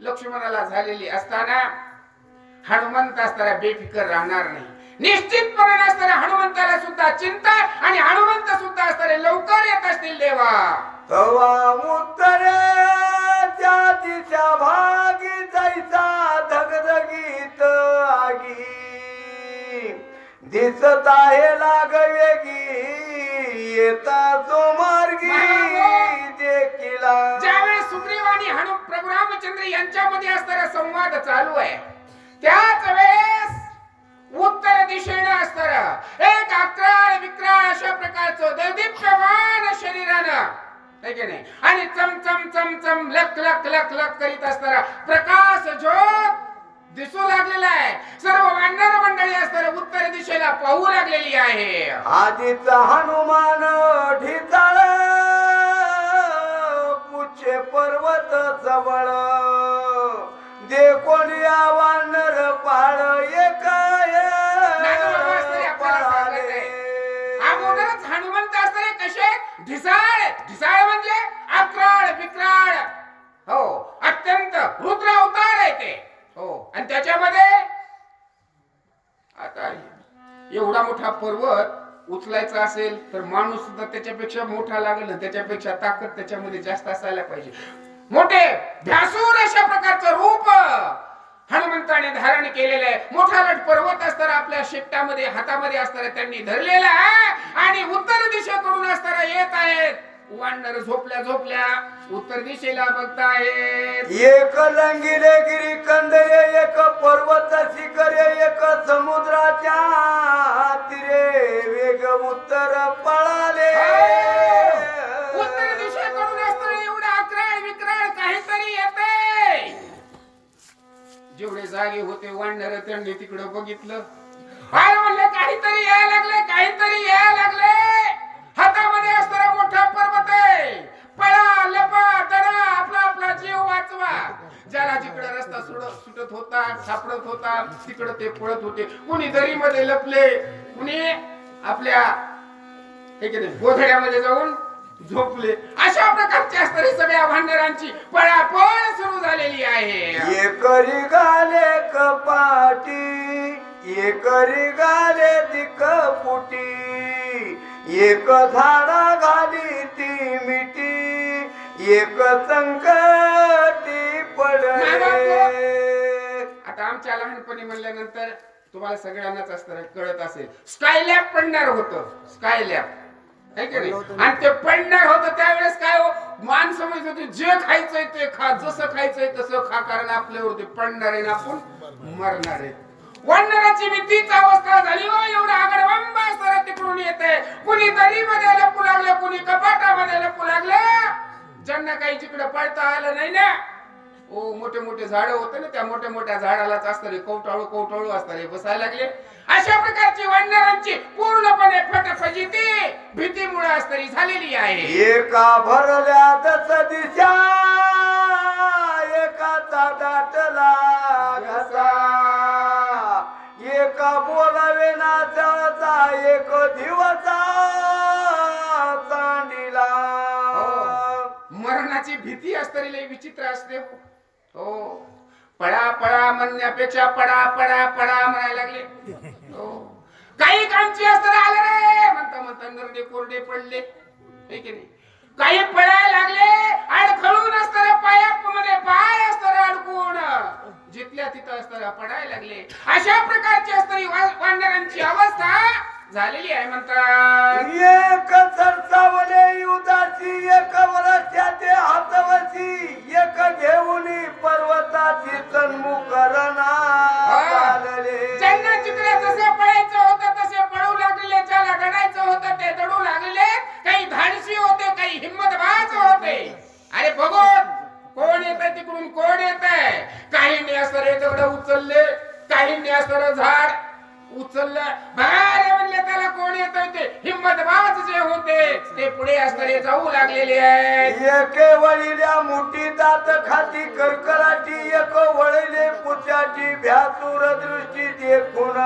लक्ष्मणाला झालेली असताना हनुमंत असताना बेफिकर राहणार नाही. निश्चितपणे असताना हनुमंताला सुद्धा चिंता आणि हनुमंत सुद्धा असताना लवकर येत असतील देवा. तवा उत्तर त्या दिशा भागी जायचा धगधगीत आगी दिसत आहे लागवेगी येता जो मार्गी देखील. ज्यावेळेस सुग्रीव आणि प्रभू रामचंद्र यांच्यामध्ये असणारा संवाद चालू आहे त्याच वेळेस उत्तर दिशेने असणारा एक अक्राळ विक्राळ अशा प्रकारचं दैदिप्यमान शरीरानं है की नाही? आणि चम चम चम चम लक लक लक लक करीत असताना प्रकाश ज्योत दिसू लागलेला आहे. सर्व वानर मंडळी असताना उत्तर दिशेला पाहू लागलेली आहे. आधीचा हनुमान ढिसाळ पुच्छे पर्वत जवळ दे कोणी वानर पाळ एकाय अगोदरच हनुमंत असताना कसे ढिसाळ ढिसाळ म्हणजे अक्राळ विक्राळ, हो अत्यंत रुद्र अवतार आहे ते, हो. आणि त्याच्यामध्ये आता एवढा मोठा पर्वत उचलायचा असेल तर माणूस सुद्धा त्याच्यापेक्षा मोठा लागेल, त्याच्यापेक्षा ताकद त्याच्यामध्ये जास्त असायला पाहिजे. मोठे भ्यासूर अशा प्रकारचं रूप हनुमंताने धारण केलेलं आहे. मोठा लट पर्वत असताना आपल्या शेपटामध्ये हातामध्ये असताना त्यांनी धरलेला आहे आणि उत्तर दिशेकडून असताना येत आहेत. वानर झोपल्या झोपल्या उत्तर दिशेला बघतायत. एक लंगिले गिरी कंदरे एक पर्वत शिखरे एक समुद्राच्या तीरे वेग उत्तर पळाले. उत्तर दिशेकडून असताना एवढा अक्राळ विक्राळ काहीतरी येते. जेवढे जागे होते वानर त्यांनी तिकडे बघितलं. काय म्हणले काहीतरी यायला लागले, काहीतरी यायला लागले. हातामध्ये असणारा मोठा पर्वत आहे. पळा लपा दडा आपला आपला जीव वाचवा. ज्याला जिकडे रस्ता सुटत होता सापडत होता तिकडे ते पळत होते. कुणी दरीमध्ये लपले, कुणी आपल्या गोधड्यामध्ये जाऊन झोपले. अशा प्रकारची असणारी सगळ्या वानरांची पळापळ सुरू झालेली आहे. एकरी गाले कपाटी एकरी गाले दिकपुटी एक झाडा घाली ती मिठी एक संकटी पडले. आता आमच्या लहानपणी म्हणल्यानंतर तुम्हाला सगळ्यांनाच असणार कळत असेल स्कायलॅब पडणार होतं. स्कायलॅब है की नाही? आणि ते पडणार होतं त्यावेळेस काय माणसं म्हणत होते जे खायचंय ते खा, जसं खायचंय तसं खा, कारण आपल्यावर ते पडणार आहे ना आपण मरणार आहे. वानराची भीतीच अवस्था झाली. हो एवढा आगडबंब असताना तिकडून येते. कुणी दरीमध्ये लपू लागले, कुणी कपाटामध्ये लपू लागले. ज्यांना काही जिकडे पळता आलं नाही ना, ओ मोठे मोठे झाड होते ना, त्या मोठ्या मोठ्या झाडालाच असणारे कवटाळू कवटाळू असणारे बसायला लागले. अशा प्रकारची वानरांची पूर्णपणे फटफजिती भीतीमुळे असणारी झालेली आहे. एका भरल्या दस दिशा एकाचा दाटला घसा एका बोलावे ना जळचा एक दिवसा चांडीला. मरणाची भीती असणारी लई विचित्र असते. हो पळा पळा म्हणण्यापेक्षा पडा पडा पडा म्हणायला लागले. हो काही कामची असताना आले रे म्हणता म्हणता नरडे कोरडे पडले, है की नाही? काही पळायला लागले अडखळून असताना पायामध्ये पाय असताना अडकून जिथल्या तिथं असताना पडायला लागले. अशा प्रकारची असणारी वानरांची अवस्था झालेली आहे. म्हणतात एक सरसावले उदासी एक वर्षाचे हातवशी एक घेऊन पर्वताची सन्मुख रणाले. ज्यांना जिकडे जसे पळायचं होतं तसे पळू लागले, ज्याला दडायचं होतं ते दडू लागले. काही धाडसी होते, काही हिम्मतबाज होते. अरे भगवत कोण येत आहे तिकडून, कोण येत आहे? काहींनी असं दगड उचलले, काहींनी असं झाड उचललं. बाहेर म्हणले त्याला कोण येत ते हिम्मतबाज जे होते ते पुढे असणारे जाऊ लागलेले आहेत. एक वळील्या मोठी दात खाती करकराची एक वळले पुत्याची भ्यासूर दृष्टी देखून.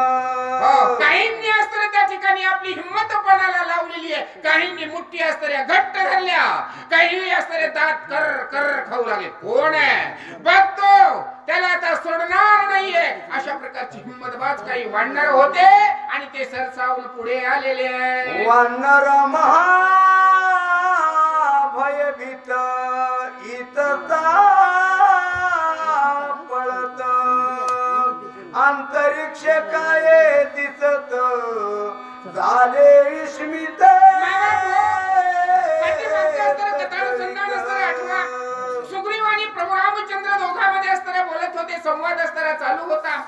काहींनी असताना त्या ठिकाणी आपली हिम्मत पणाला लावलेली आहे. काहींनी मुठ्ठी असणाऱ्या घट्ट धरल्या, काही असणारे दात कर कर खाऊ लागले. कोण आहे बघतो त्याला आता सोडणार नाहीये. अशा प्रकारची हिम्मतबाज काही वानर होते आणि ते सरसावून पुढे आलेले आहे. वानर महा भयभीत इतता पळत अंतरिक्ष काय दिसत झाले विस्मित. सुग्रीव आणि प्रभू रामचंद्र दोघांमध्ये असताना बोलत होते. ते संवाद असताना चालू होता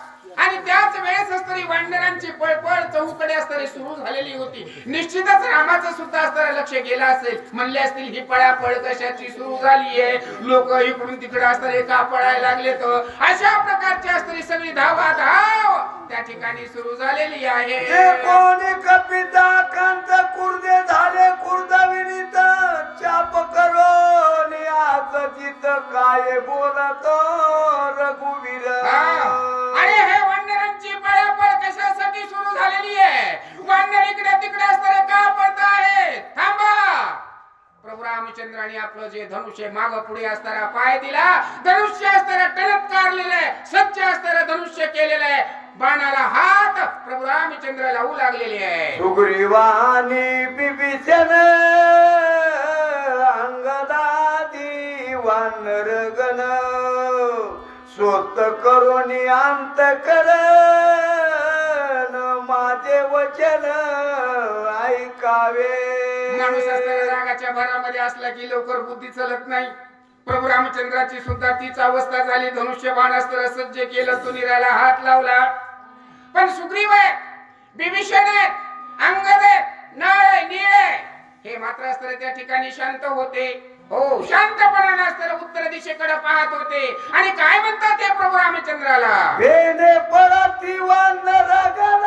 आणि त्याच वेळेस असताना वानरांची पळपळ चौकडे असताना सुरू झालेली होती. निश्चितच रामाचं सुद्धा असताना लक्ष गेला असेल. म्हणले असतील ही पळापळ कशाची सुरू झालीये, लोक इकडून तिकडे असताना का पळायला लागले. तर अशा प्रकारची असताना सगळी धावाधाव त्या ठिकाणी सुरू झालेली आहे. जे कोणी कपिता कांत कुर्दे झाले कुर्दविनीत चाप करो आज जित काय बोलत रघुवीर. अरे हे वानरांची पळापळ कशासाठी सुरू झालेली आहे. वानर इकडे तिकडे असताना का पळत आहेत. थांबा. प्रभू रामचंद्राने आपलं जे धनुष्य माग पुढे असताना पाय दिला. धनुष्य असताना टणक काढलेलं आहे. सज्ज असताना धनुष्य केलेलं आहे. बाणाला हात प्रभू रामचंद्र लावू लागलेले आहे. सुग्रीवानी बिभीषण अंगदादी वानर गण स्वत करोनी अंत कर माझे वचन ऐकावे. माणूस असताना रागाच्या भरामध्ये असला की लवकर बुद्धी चलत नाही. प्रभू रामचंद्राची सुद्धा तीच अवस्था झाली. धनुष्य बाण असताना सज्ज केलं, तुनीराला हात लावला. पण सुग्रीव आहे, बिभीषण आहे, अंगद आहे, नळ आहे, नीळ आहे, हे मात्र असताना त्या ठिकाणी शांत होते. हो, शांतपणाने असताना उत्तर दिशेकडे पाहत होते. आणि काय म्हणतात ते प्रभू रामचंद्राला. वेने पळती वानर गण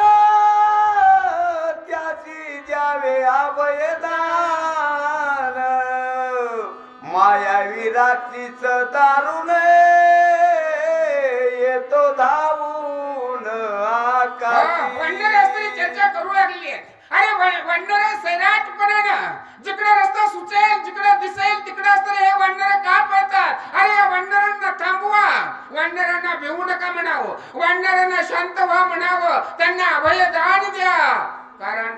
त्याची द्यावे अभयदान मायावी रात्रीच दारुण येतो धावून आकाशी. वानर असताना चर्चा करू लागली आहे. अरे वानर सैराटपणानं जिकडे रस्ता सुचेल जिकडे दिसेल तिकडे असताना हे वानर का पळतात. अरे या वानरांना थांबवा. वानरांना भिवू नका म्हणावं. वानरांना शांत व्हा म्हणावं. त्यांना अभयदान द्या. कारण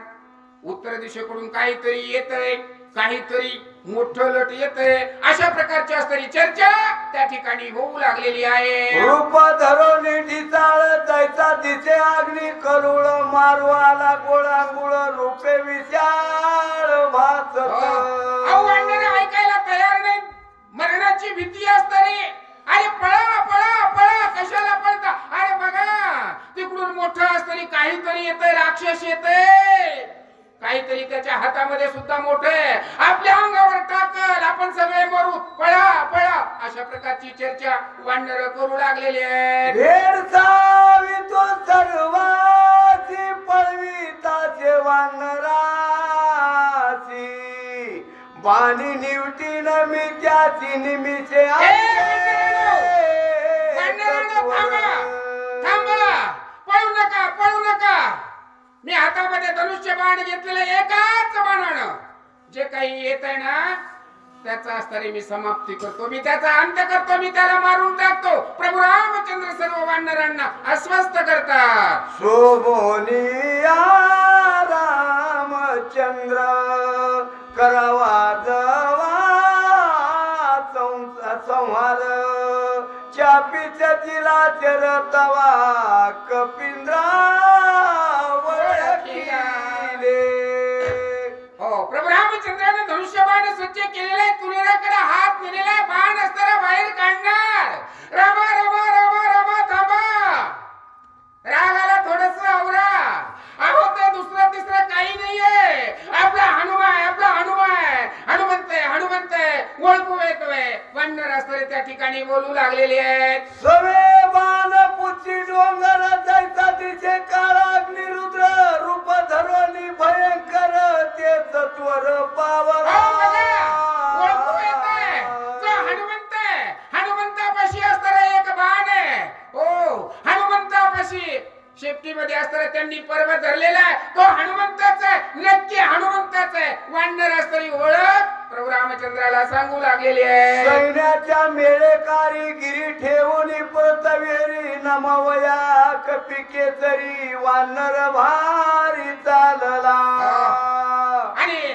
उत्तर दिशेकडून काहीतरी येतंय, काहीतरी मोठं लट येतंय. अशा प्रकारची असणारी चर्चा त्या ठिकाणी होऊ लागलेली आहे. रूप धरून ढिसाळ जायचा दिसे अग्नी करुळ मारवाला गोळा गुळ रूपे विशाळ भासत. वानर ऐकायला तयार नाही. मरणाची भीती असणारी. अरे पळा पळा पळा. कशाला पळता. अरे बघा तिकडून मोठं असणारी काहीतरी येतंय. राक्षस येतंय. काहीतरी त्याच्या हातामध्ये सुद्धा मोठं आहे. आपल्या अंगावर टाकल आपण सगळे मरू. पळा पळा. अशा प्रकारची चर्चा वानर करू लागलेली आहे. भेड सावी तो सर्वाची पळविताचे वानराची बाणी निवटी मी त्याची निमिषे थांबा. पळू नका पळू नका. मी हातामध्ये धनुष्य बाण घेतलेलं एकाच बाणानं जे काही येत आहे ना त्याचा असणारी मी समाप्ती करतो. मी त्याचा अंत करतो. मी त्याला मारून टाकतो. प्रभू रामचंद्र सर्व वानरांना अस्वस्थ करतात. शोभोनिया रामचंद्र करावा जवा संहार चापीच्या तिलाचे रतवा कपिंद्रा प्रभू रामचंद्राने धनुष्यबाण सज्ज केलेला आहे. तुरीराकडे हात नेलेला आहे. बाण असताना बाहेर काढणार. रामा रामा रामा रामा थांबा. रागाला थोडस आवरा. अहो ते दुसरं तिसरं काही नाहीये. आपला हनुमान आपला हनुमान हनुमंत हनुमंत ओळखू येतोय. वानर असताना त्या ठिकाणी बोलू लागलेले आहेत. सवे बाण पुची डोंगर जायचा दिसे काळाग्नी रुद्र रूप धरोनी भयंकर ते तत्वर पावला. ओळखू येतोय तो हनुमंत आहे. हनुमंतापाशी असणारा एक बाण आहे. हो, हनुमंतापाशी शेपटीमध्ये असताना त्यांनी पर्वत धरलेला आहे. तो हनुमंताच आहे. नक्की हनुमंताच आहे. वानर असणारी ओळख प्रभू रामचंद्राला सांगू लागलेली आहे. सैन्याच्या मेळेकारी गिरी ठेवून परतवेरी नमवया कपिके जरी वानर भारी चालला. आणि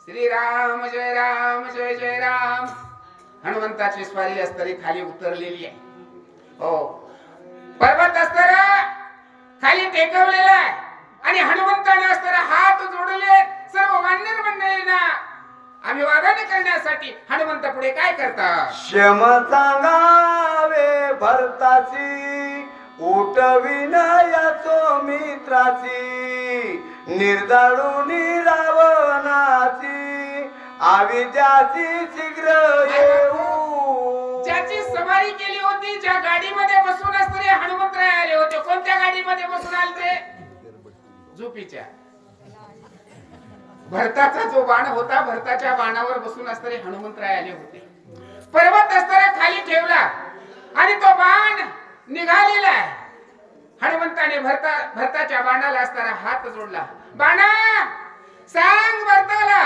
श्रीराम जय राम जय जय राम. हनुमंताची स्वारी असणारी खाली उतरलेली आहे. हो, पर्वत असताना खाली टेकवलेला आहे. आणि हनुमंताने असताना हात जोडले. सर्व वानर मंडळींना अभिवादन करण्यासाठी हनुमंत पुढे काय करतात? क्षम सांगावे भरताची उठविन याचो मित्राची निर्दाळून रावणाची आविद्याची शीघ्र येऊ. ज्याची सवारी केली होती, ज्या गाडीमध्ये बसून असणारे हनुमंतराय आले होते, कोणत्या गाडीमध्ये बसून आले ते? झोपीच्या. भरताचा जो बाण होता, भरताच्या बाणावर बसून असणारे हनुमंतराय आले होते. पर्वत असताना खाली ठेवला आणि तो बाण निघालेला आहे. हनुमंताने भरताच्या बाणाला असताना हात जोडला. बाणा, सांग भरताला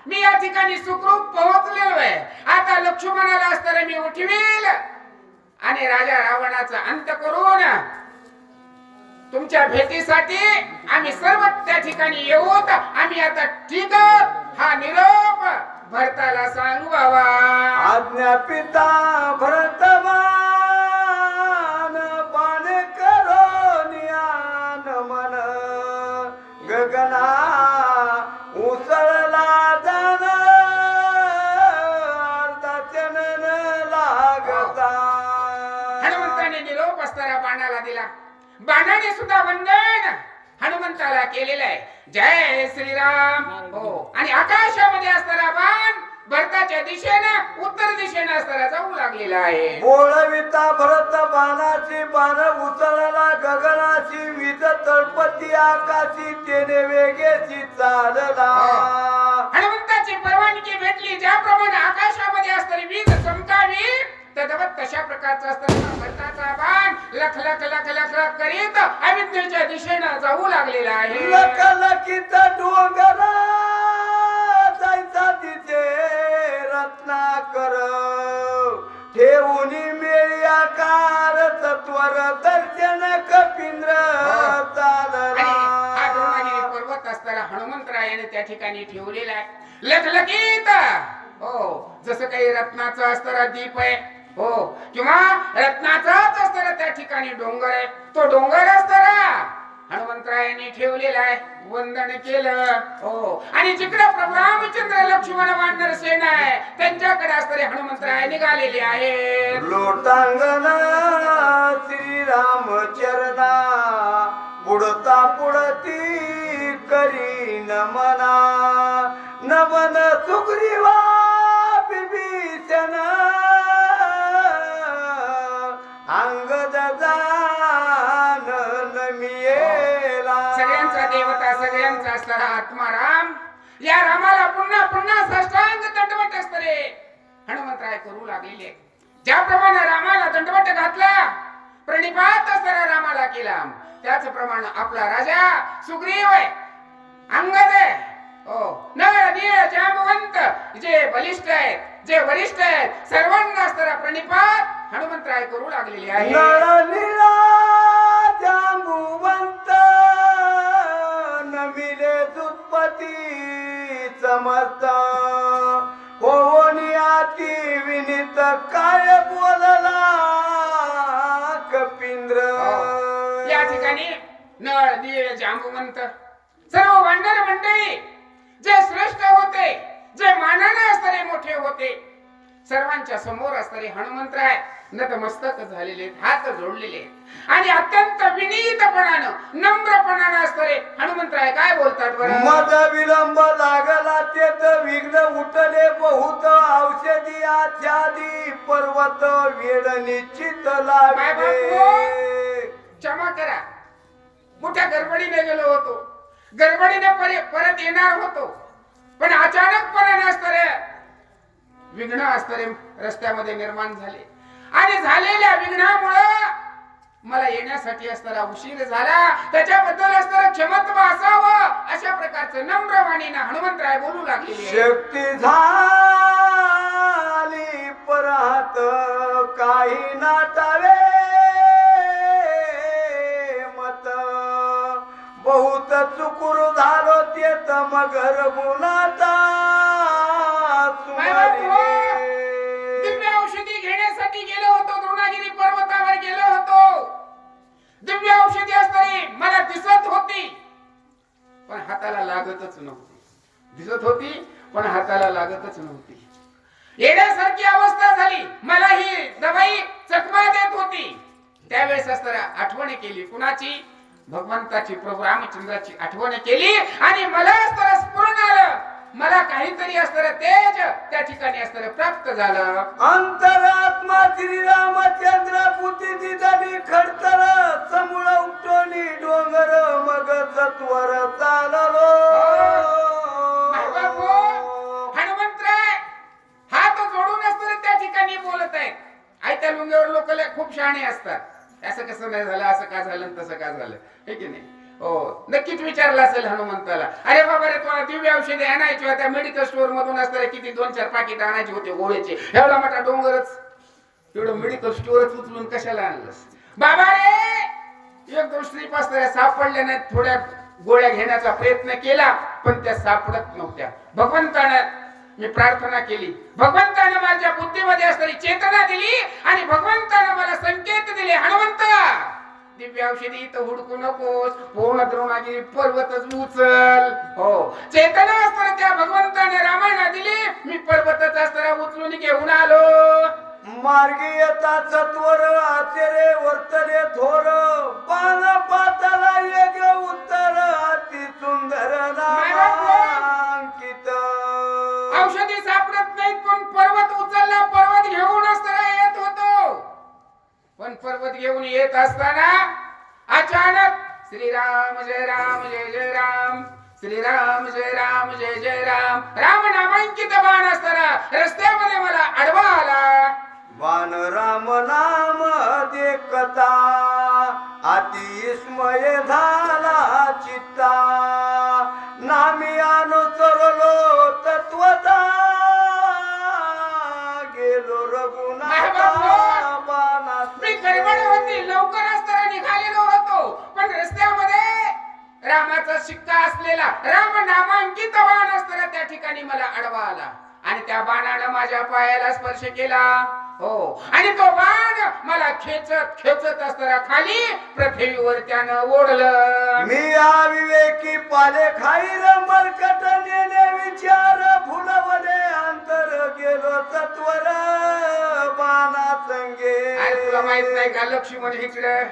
मी या ठिकाणी सुखरूप पोहोचलेलो आहे. आता लक्ष्मणाला असताना मी उठवेल आणि राजा रावणाचा अंत करून तुमच्या भेटीसाठी आम्ही सर्व त्या ठिकाणी येऊत. आम्ही आता ठीक हा निरोप भरताला सांगू बाबा. आज्ञा पिता भरतमान बाण करो नियान मन गगना उसळला जाण अर्धाचनन लागता. हनुमंताने निरोप असताना बाणाला दिला. बाणाने सुद्धा वंदन हनुमंताला केलेलं आहे. जय श्रीराम. हो, आणि आकाशामध्ये असणारा बाण भरताच्या दिशेनं उत्तर दिशेनं असताना जाऊ लागलेला आहे. बोळविता भरत बाणाची बाण उचलला गगनाची वीज तळपती आकाशी तेने वेगेची चालला. हनुमंताची परवानगी भेटली. ज्याप्रमाणे आकाशामध्ये असणारी वीज चमकावी तद्वत तशा प्रकारचा असताना भरताचा बाण लख लख लख लख लख करीत अविद्येच्या दिशेनं जाऊ लागलेला आहे. लखलखीत डोंगरा जायचा तिथे रत्नाकर ठेवून मेळी आकार तत्वर दर्शन कपिंद्र चालला. हा द्रोणागिरी पर्वत असताना हनुमंतरायाने त्या ठिकाणी ठेवलेला आहे. लखलखीत, हो, जसं काही रत्नाचा असणारा दीप आहे, हो, किंवा रत्नाचाच असणारा त्या ठिकाणी डोंगर आहे. तो डोंगर असताना हनुमंतरायाने ठेवलेला आहे. वंदन केलं, हो, आणि जिकडे प्रभू रामचंद्र लक्ष्मण वानर सेना आहे त्यांच्याकडे असणारे हनुमंतराय निघालेले आहे. लोटांगण श्रीराम चरणा पुढता पुढती करी नमना नमन सुग्रीवा विभीषण अंगद जान नमियेला. सगळ्यांचा देवता, सगळ्यांचा असणारा आत्माराम या रामाला पुन्हा पुन्हा साष्टांग दंडवत असणारे हनुमंतराय करू लागलेले. ज्याप्रमाणे रामाला दंडवत घातला, प्रणिपात असणारा रामाला केला, त्याचप्रमाणे आपला राजा सुग्रीव आहे, अंगद आहे, हो, नळ नीळ जांबवंत जे बलिष्ठ आहेत, जे वरिष्ठ आहेत, सर्वांना असणारा प्रणिपात हनुमंतराय करू लागलेले आहे. नळ नीळा जांबुवंत नमिले दुत्पती समस्त होनी अति विनित काय बोलला कपिंद्र. या ठिकाणी नळ नीळ जांबुवंत सर्व वानर मंडळी जे श्रेष्ठ होते, जे मानाने असणारे मोठे होते, सर्वांच्या समोर असणारे हनुमंतराय नतमस्तक झालेले, हात जोडलेले आणि अत्यंत विनीतपणानं नम्रपणानं असणारे हनुमंतराय काय बोलतात बरं? मद विलंब लागला तेत विघ्न उठले बहुत औषधी आच्छादी पर्वत वेळ निश्चित लागले. क्षमा करा, मोठ्या गडबडीने गेलो होतो, गडबडीने परत येणार होतो, पण अचानकपणे असणारे विघ्न असणारे रस्त्यामध्ये निर्माण झाले आणि झालेल्या विघ्नामुळं मला येण्यासाठी असणारा उशीर झाला. त्याच्याबद्दल असणारं क्षमत्व असावं अशा प्रकारचं नम्र वाणीनं हनुमंतराय बोलू लागलेले. शक्ती झाली परहात काही नाटावे मत बहुत चुकुर झालो तेत मगर गुणाता दिव्य औषधी घेण्यासाठी गेलो होतो, द्रोणागिरी पर्वतावर गेलो होतो. दिव्य औषधी असणारी मला दिसत होती पण हाताला लागतच नव्हती. दिसत होती पण हात हाताला लागतच नव्हती. येण्यासारखी अवस्था झाली. मला ही दवाई चकमा देत होती. त्यावेळेस असताना आठवण केली. कुणाची? भगवंताची, प्रभू रामचंद्राची आठवण केली आणि मला असताना स्फुरण आलं. मला काहीतरी असताना तेज त्या ठिकाणी असताना प्राप्त झालं. अंतरात्मा श्रीरामचंद्र पुती दिदली खडतर समूळ उपटोनी डोंगर मग सत्वर चाललो. हनुमंतराय हात जोडून असताना त्या ठिकाणी बोलत आहेत. आयत्या लुंग्यावर लोक खूप शहाणे असतात. असं कसं नाही झालं, असं का झालं, तसं का झालं, हे की नाही? हो, नक्कीच विचारलं असेल हनुमंताला. अरे बाबा रे, तुला दिव्य औषधे आणायची होत्या, मेडिकल स्टोअर मधून असताना किती 2-4 पाकिट आणायचे होते गोळ्याचे. एवढा मोठा डोंगरच, एवढं मेडिकल स्टोअरच उचलून कशाला आणलंस? बाबा रे, एक 2 स्ट्रीप असताना सापडल्या नाहीत. थोड्या गोळ्या घेण्याचा प्रयत्न केला पण त्या सापडत नव्हत्या. भगवंतानं मी प्रार्थना केली. भगवंतानं माझ्या बुद्धीमध्ये असणारी चेतना दिली आणि भगवंतानं मला संकेत दिले. हनुमंता, दिव्य औषधी इथं हुडकू नकोस, पूर्ण द्रोणागिरी पर्वतच उचल. हो, चेतना असताना त्या भगवंताने रामायणा दिली. मी पर्वतच असताना उचलून घेऊन आलो. मार्गी येता सत्वर आचरे वर्तले थोर पान पाताला एक उत्तर अति सुंदर नामांकित. औषधी सापडत नाहीत पण पर्वत उचलला. पर्वत घेऊन असताना येत होतो. पण पर्वत घेऊन येत असताना अचानक श्रीराम जय राम जय जय राम, श्रीराम जय राम जय जय राम, राम नामांकित बाण असताना रस्त्यामध्ये मला आडवा आला. बाण राम नाम देखता अतिस्मय झाला चित्ता. नामी अनुसरलो तत्वता गेलो रघुनाथा बाणा. मी गडबड होती, लवकर असताना निघालेलो होतो. पण रस्त्यामध्ये रामाचा शिक्का असलेला राम नामांकित बाण असताना त्या ठिकाणी मला आडवा आला आणि त्या बाणानं माझ्या पायाला स्पर्श केला. हो, आणि तो बाण मला खेचत खेचत असताना खाली पृथ्वीवर त्यानं ओढलं. मी अविवेकी पाले खाईर मरकट नेने विचार फुलवले अंतर गेलो तत्वर बाणा संगे. अरे तुला माहित नाही का, लक्ष्मण इकडे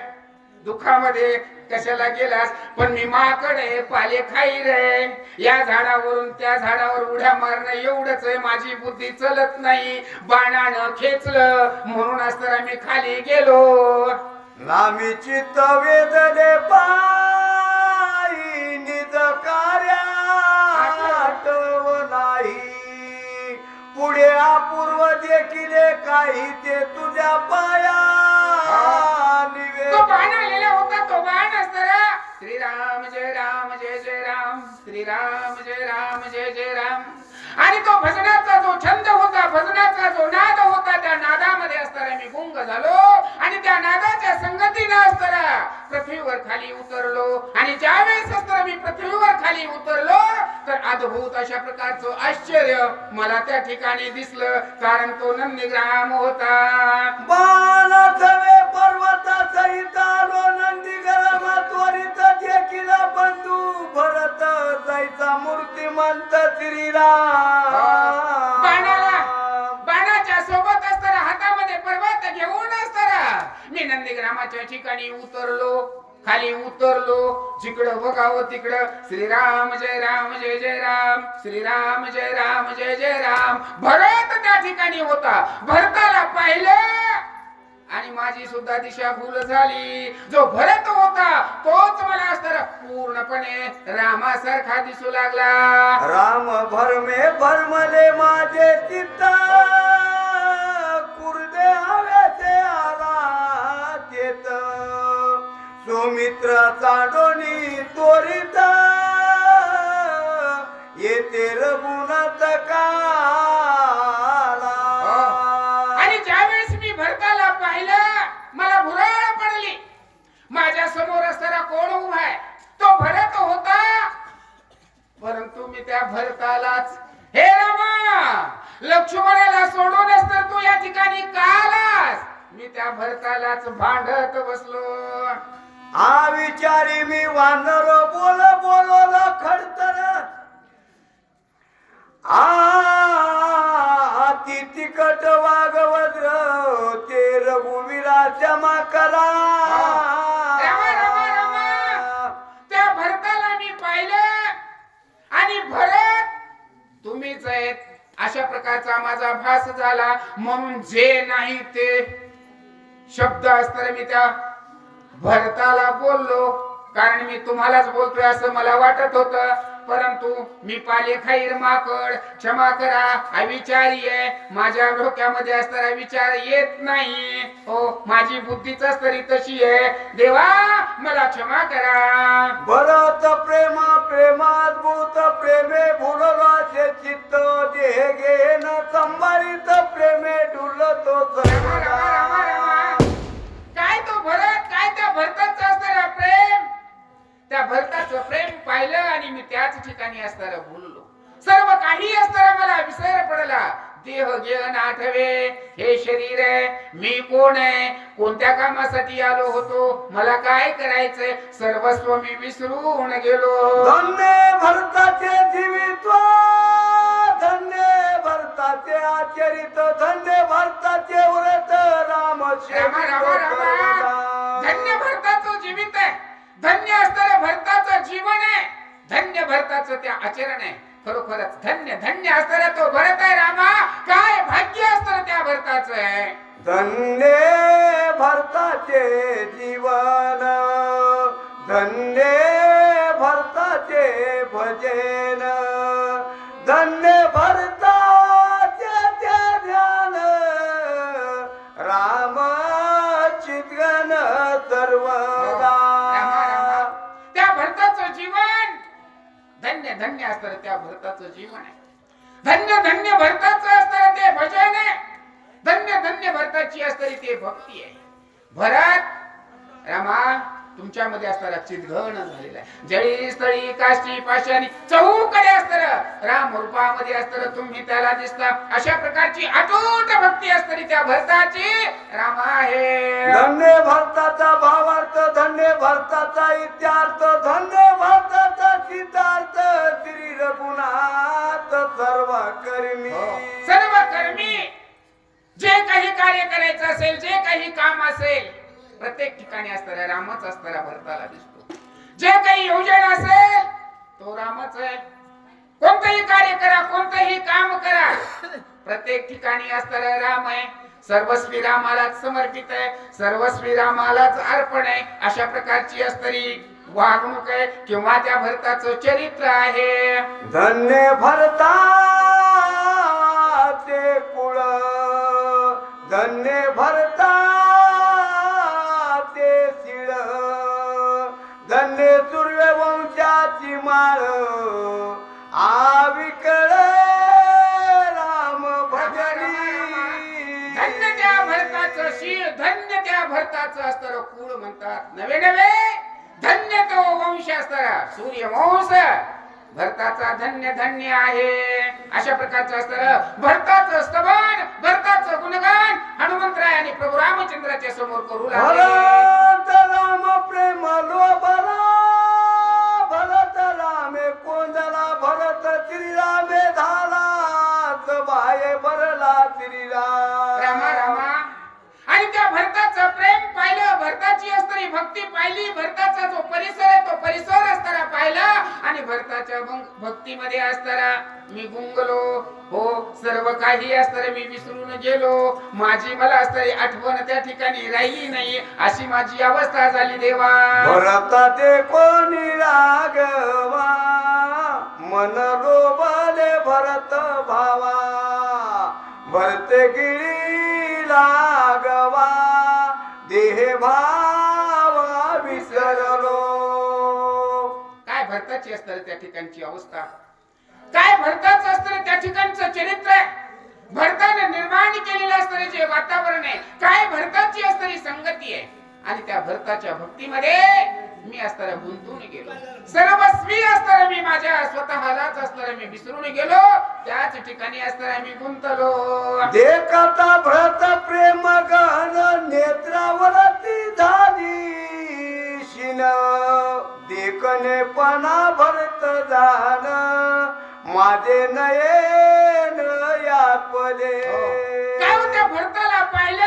दुःखामध्ये कशाला गेलास? पण मी माकडे पाले खाई रे. या झाडावरून त्या झाडावर उड्या मारणं एवढंच आहे. माझी बुद्धी चलत नाही. बाणानं खेचलं म्हणून असताना मी खाली गेलो. नामी चित्त वेदले पायी निज कार्या आठव नाही. पुढे अपूर्व देखिले काही ते तुझ्या पाया तो बाण आलेला होता. तो बाण असताना श्रीराम जय राम जय जय राम, श्रीराम जय राम जय जय राम. आणि तो भजनाचा जो छंद होता, भजनाचा जो नाद होता, त्या नादामध्ये असताना मी गुंग झालो आणि त्या नादाच्या संगतीने असताना पृथ्वीवर खाली उतरलो. आणि ज्यावेळेस असताना मी पृथ्वीवर खाली उतरलो तर अद्भुत अशा प्रकारचं आश्चर्य मला त्या ठिकाणी दिसलं. कारण तो नंदीग्राम होता. बाणाचवे पर्वता सहित आलो नंदीग्राम त्वरित देखील बंधू भरत जायचा मूर्तिमंत श्रीराम. बाणाच्या सोबत असताना हातामध्ये पर्वत घेऊन असताना मी नंदीग्रामाच्या ठिकाणी उतरलो. खाली उतरलो. जिकडं बघावं तिकडं श्रीराम जय राम जय जय राम, श्रीराम जय राम जय जय राम. भरत त्या ठिकाणी होता. भरताला पाहिलं आणि माझी सुद्धा दिशाभूल झाली. जो भरत होता तोच मला असताना पूर्णपणे रामासारखा दिसू लागला. राम भरमे भरमले माझे चित्त कुर्दे हवेचे आला चेत. सुमित्र चाडोनी त्वरित येते रघुनाथ काला. आणि ज्यावेळेस मी भरताला पाहिलं मला भुरळ पडली. माझ्या समोर असताना कोण उभा आहे? तो भरत होता. परंतु मी त्या भरतालाच, हे रामा, लक्ष्मणाला सोडून असतं तू या ठिकाणी का आलास? मी त्या भरतालाच भांडत बसलो. हा विचारी मी वानर बोल बोलवलं खडतर. ती तिकट वागवद्र ते रघुवीराच्या माकला रामा रामा रामा त्या भरताला मी पाहिलं आणि भरत तुम्हीच आहेत अशा प्रकारचा माझा भास झाला म्हणून जे नाही ते शब्द असताना मी त्या भरताला बोललो कारण मी तुम्हालाच बोलतोय असं मला वाटत होतं परंतु मी पाले खाईर माकड क्षमा करा अविचारी आहे माझ्या डोक्यामध्ये असणारा विचार येत नाही हो माझी बुद्धीच तरी तशी आहे देवा मला क्षमा करा भरत प्रेमा प्रेमात भूत प्रेमे भुलवाचे चित्त देह घेन संभाळीत प्रेमे डुलतो रामा रामा रामा रामा काय तो भरत काय त्या भरताचं असणारा प्रेम त्या भरताचं प्रेम पाहिलं आणि मी त्याच ठिकाणी असताना बोललो सर्व काही असताना मला विसर पडला देह घेऊन आठवे हे शरीर आहे मी कोण आहे कोणत्या कामासाठी आलो होतो मला काय करायचंय सर्वस्व मी विसरून गेलो धन्य भरताचे जीवित्व धन्य भरताचे आचरित धन्य भरताचे व्रत राम रामा रामा रामा धन्य भरताचं जीवित आहे धन्य असणाऱ्या भरताचं जीवन आहे धन्य भरताचं त्या आचरण आहे खरोखरच धन्य धन्य असणारा तो भरत आहे रामा काय भाग्य असणार त्या भरताचं आहे धन्य भरताचे जीवन धन्य भरताचे भजन धन्य भरताचे त्या ध्यान राम चितगन सर्वदा त्या भरताचं जीवन धन्य धन्य असणार त्या भरताचं जीवन आहे धन्य धन्य भरताचं असणार ते भजन आहे धन्य धन्य भरताची असणारी ते भक्ती आहे भरत रामा तुमच्यामध्ये असणारा चितघन झालेला आहे जळी स्थळी काष्टी पाशानी चहूकडे असणार राम रूपामध्ये असणार तुम्ही त्याला दिसता अशा प्रकारची अटूट भक्ती असणारी त्या भरताची रामा आहे धन्य भरताचा भावार्थ धन्य भरताचा इत्यार्थ धन्य भरताचा सिद्धार्थ श्री रघुनाथ सर्व कर्मी सर्व कर्मी जे काही कार्य करायचं असेल जे काही काम असेल प्रत्येक ठिकाणी असणारा रामच असणारा भरताला दिसतो जे काही योजना असेल तो रामच आहे कोणतंही कार्य करा कोणतंही काम करा प्रत्येक ठिकाणी असणारा राम आहे सर्वस्वी रामालाच समर्पित आहे सर्वस्वी रामालाच अर्पण आहे अशा प्रकारची असणारी वागणूक आहे किंवा त्या भरताचं चरित्र आहे धन्य भरताचे कुळ धन्य भरताचे शिळ धन्य सूर्यवंशाची माळ आविकळ राम भजनी धन्य त्या भरताचं शीळ धन्य त्या भरताचं असतं कुळ म्हणतात नवे नवे धन्य तो वंश असताना सूर्यवंश भरताचा धन्य धन्य आहे अशा प्रकारचं असतं भरताचं स्तवन भरताचं गुणगान हनुमंतराय आणि प्रभू रामचंद्राच्या समोर करू लागले भरत राम प्रेम लोभला भरत रामे कोंदला भरत श्रीरामे झाला बाये भरला श्रीराम रामा रामा आणि त्या भरताचं प्रेम पाहिलं भरताची असणारी भक्ती पाहिली भरताचा जो परिसर आहे तो परिसर असताना पाहिला आणि भरताच्या भक्तीमध्ये असताना मी गुंगलो हो सर्व काही असताना मी विसरून गेलो माझी मला असणारी आठवण त्या ठिकाणी राहिली नाही अशी माझी अवस्था झाली देवा भरता ते कोणी रागवा मन लोबले भरत भावा भरते गिळी लागवा देह भावा विसरलो काय भरताची असणार त्या ठिकाणची अवस्था काय भरताचं असणार त्या ठिकाणचं चरित्र आहे भरताने निर्माण केलेलं असणारे जे वातावरण आहे काय भरताची असणारी संगती आहे आणि त्या भरताच्या भक्तीमध्ये मी असताना गुंतून गेलो सर्वस्वी असताना मी माझ्या स्वतःलाच असताना मी विसरून गेलो त्याच ठिकाणी असताना मी गुंतलो देखता भरत प्रेम गहन नेत्रावरती झाली शिन देखणे पणा भरत जाण माझे नयन यापले. काय होत्या भरताला पाहिलं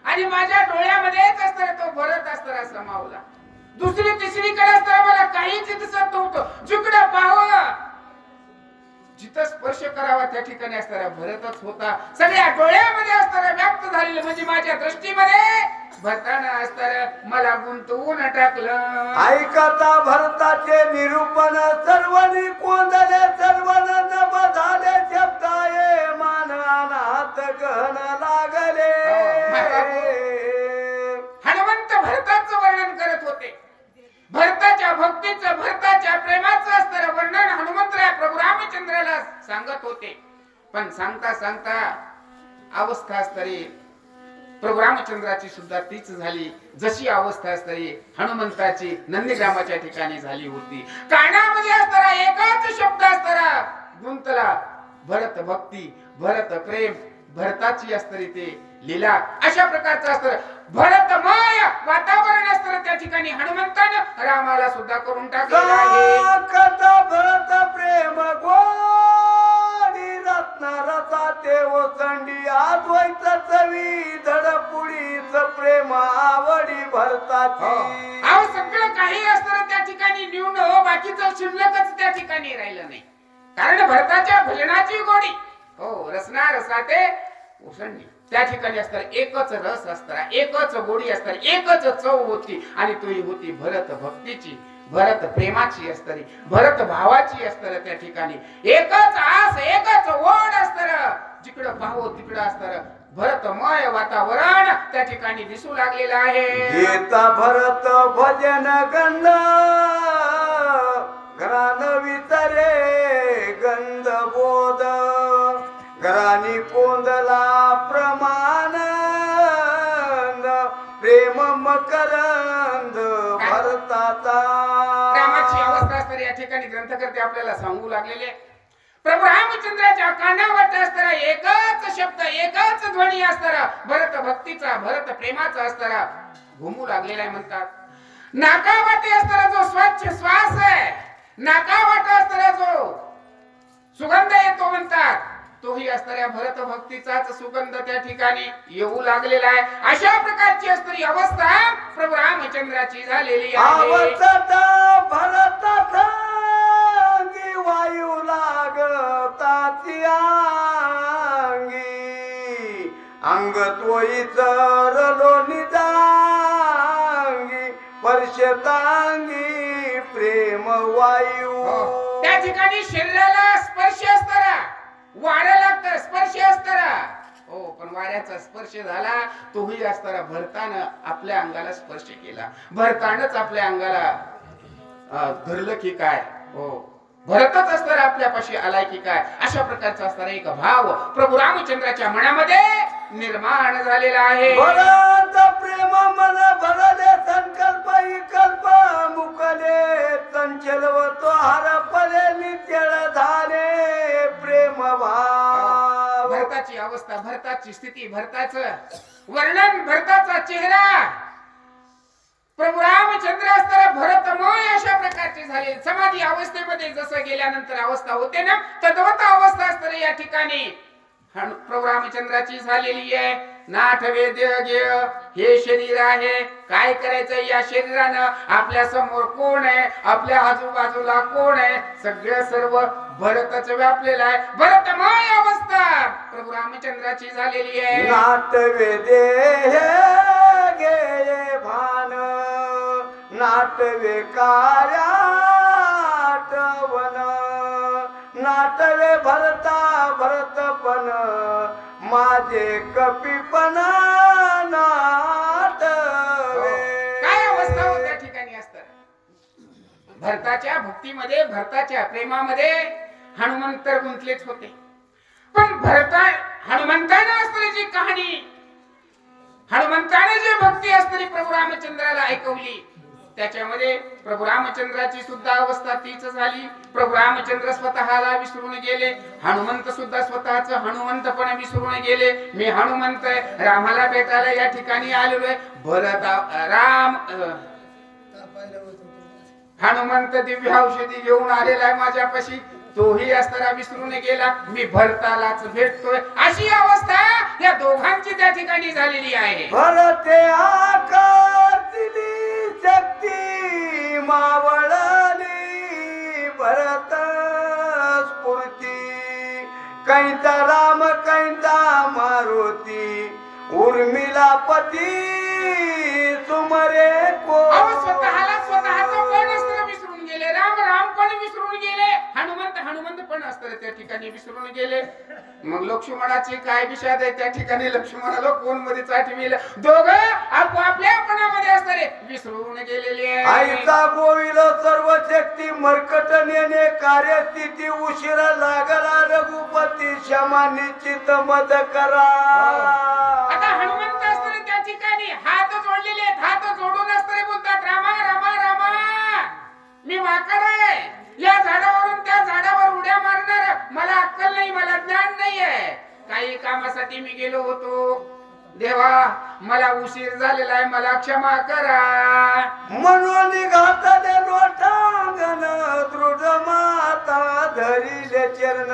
आणि माझ्या डोळ्यामध्येच असताना तो भरत असताना समावला. दुसरी तिसरीकडे असताना मला काहीच दिसत नव्हतं. जिकडे पाहावं जिथं स्पर्श करावा त्या ठिकाणी असताना भरतच होता. सगळ्या डोळ्यामध्ये असताना व्याप्त झालेलं म्हणजे माझ्या दृष्टीमध्ये भरताना असताना मला गुंतवून टाकलं. ऐकता भरताचे निरूपण सर्वनी कोंदले सर्वन नभ झाले शब्दाये मान हात गहन लागले. हनुमंत भरताचं वर्णन करत होते. भरताच्या भक्तीचं भरताच्या प्रेमाचं असणारं वर्णन हनुमंतराय प्रभू रामचंद्राला सांगत होते. पण सांगता सांगता अवस्था असणारी प्रभू रामचंद्राची सुद्धा तीच झाली जशी अवस्था असणारी हनुमंताची नंदीग्रामाच्या ठिकाणी झाली होती. कानामध्ये असणारा एकच शब्द असणारा गुंतला भरत भक्ती भरत प्रेम भरताची असणारी ते लीला अशा प्रकारचं असतं भरतमय वातावरण असतं त्या ठिकाणी हनुमंतानं रामाला सुद्धा करून टाकलेलं आहे. कथा भरत प्रेम गोडी रत्न रसा ते ओसंडी अद्वैत चवी धडपुडीच प्रेम आवडी भरताची. अहो सगळं काही असतं त्या ठिकाणी न्यून बाकीचं शिल्लकच त्या ठिकाणी राहिलं नाही. कारण भरताच्या भजनाची गोडी हो रसना रसा ते ओसंडी त्या ठिकाणी असतात एकच रस असतात एकच गोडी असतात एकच चव होती आणि तोही होती भरत भक्तीची भरत प्रेमाची असताना भरत भावाची असताना त्या ठिकाणी एकच आस एकच ओढ असतात जिकडं पाहो तिकडं असतात भरतमय वातावरण त्या ठिकाणी दिसू लागलेलं आहे. गीता भरत भजन गंध घरान वितरे गंध बोध घरानी कोंदला प्रमाण प्रेम मकरंद भरताचा. रामाची अवस्था असणारी या ठिकाणी ग्रंथकर्ते आपल्याला सांगू लागलेले. प्रभू रामचंद्राच्या कानावर असणारा एकच शब्द एकच ध्वनी असणारा भरत भक्तीचा भरत प्रेमाचा असणारा घुमू लागलेला आहे. म्हणतात नाकावाटे असणारा जो स्वच्छ श्वास आहे नाकावाटे असणारा जो सुगंध येतो म्हणतात तोही असणाऱ्या भरत भक्तीचाच सुगंध त्या ठिकाणी येऊ लागलेला आहे. अशा प्रकारची असणारी अवस्था प्रभू रामचंद्राची झालेली आहे. भरत वायू लागताची अंगी अंग तोई चरलो निजांगी परशतांगी प्रेम वायू. त्या ठिकाणी शरीराला स्पर्श असताना वारा लागतं स्पर्श असताना हो पण वाऱ्याचा स्पर्श झाला तोही असताना भरतानं आपल्या अंगाला स्पर्श केला भरतानच आपल्या अंगाला धरलं की काय हो भरतच असताना आपल्यापाशी आलाय की काय अशा प्रकारचा असणारा एक भाव प्रभू रामचंद्राच्या मनामध्ये निर्माण झालेला आहे. भरत प्रेम मन भरले संकल्प विकल्प मुकले चंचल व तो हरपले नित्य झाले प्रेम भाव. भरताची अवस्था भरताची स्थिती भरताचं वर्णन भरताचा चेहरा प्रभू रामचंद्र असताना भरतमय अशा प्रकारची झाली. समाधी अवस्थेमध्ये जसं गेल्यानंतर अवस्था होते ना तद्वत अवस्था असताना या ठिकाणी प्रभू रामचंद्राची झालेली आहे. नाथ वेद्य गेय हे शरीर आहे काय करायचं या शरीरानं आपल्या समोर कोण आहे आपल्या आजूबाजूला कोण आहे सगळं सर्व भरतच व्यापलेलं आहे. भरतमय अवस्था प्रभू रामचंद्राची झालेली आहे. नाथ वेदे गे भान नाटवे कार्याटवन नाटवे भरता भरतपण माझे कपीपण नाटवे. काय अवस्था हो त्या ठिकाणी असतात भरताच्या भक्तीमध्ये भरताच्या प्रेमामध्ये हनुमंत गुंतलेच होते. पण हनुमंताने असणारी जी कहाणी हनुमंताने जी भक्ती असणारी प्रभू रामचंद्राला ऐकवली त्याच्यामध्ये प्रभू रामचंद्राची सुद्धा अवस्था तीच झाली. प्रभू रामचंद्र स्वतःला विसरून गेले हनुमंत सुद्धा स्वतःच हनुमंतपणे विसरून गेले. मी हनुमंत रामाला भेटायला या ठिकाणी आलेलो आहे. भरत राम हनुमंत दिव्य औषधी घेऊन आलेला आहे माझ्यापाशी तोही असताना विसरून गेला, मी भरतालाच भेटतोय, अशी अवस्था या दोघांची त्या ठिकाणी झालेली आहे. भरते आकार दिली शक्ती मावळली भरत स्फूर्ती कैचा राम कैचा मारुती उर्मिला पती सुमरे को अहो, स्वतःचं पण असताना विसरून गेले, राम पण विसरून गेले, हनुमंत पण असताना त्या ठिकाणी विसरून गेले. मग लक्ष्मणाची काय विषाद आहे, त्या ठिकाणी लक्ष्मणाला कोण मध्ये चाटविलं, दोघं आपापल्यापणामध्ये असताना विसरून गेलेले आहे. आईचा गोविल सर्व शक्ती मरकट नेणे कार्यस्थिती उशीर लागला रघुपती क्षमा निश्चित मद करा. आता हनुमंत असताना त्या ठिकाणी हात जोडलेले आहेत, हात जोडून असताना बोलतात, रामा रामा रामा मी वाकर आहे, या झाडावरून त्या झाडावर उड्या मारणार, मला अक्कल नाही, मला ज्ञान नाहीये, काही कामासाठी मी गेलो होतो, देवा मला उशीर झालेला आहे, मला क्षमा करा. म्हणून घातले लोटांगण दृढ माता धरिले चरण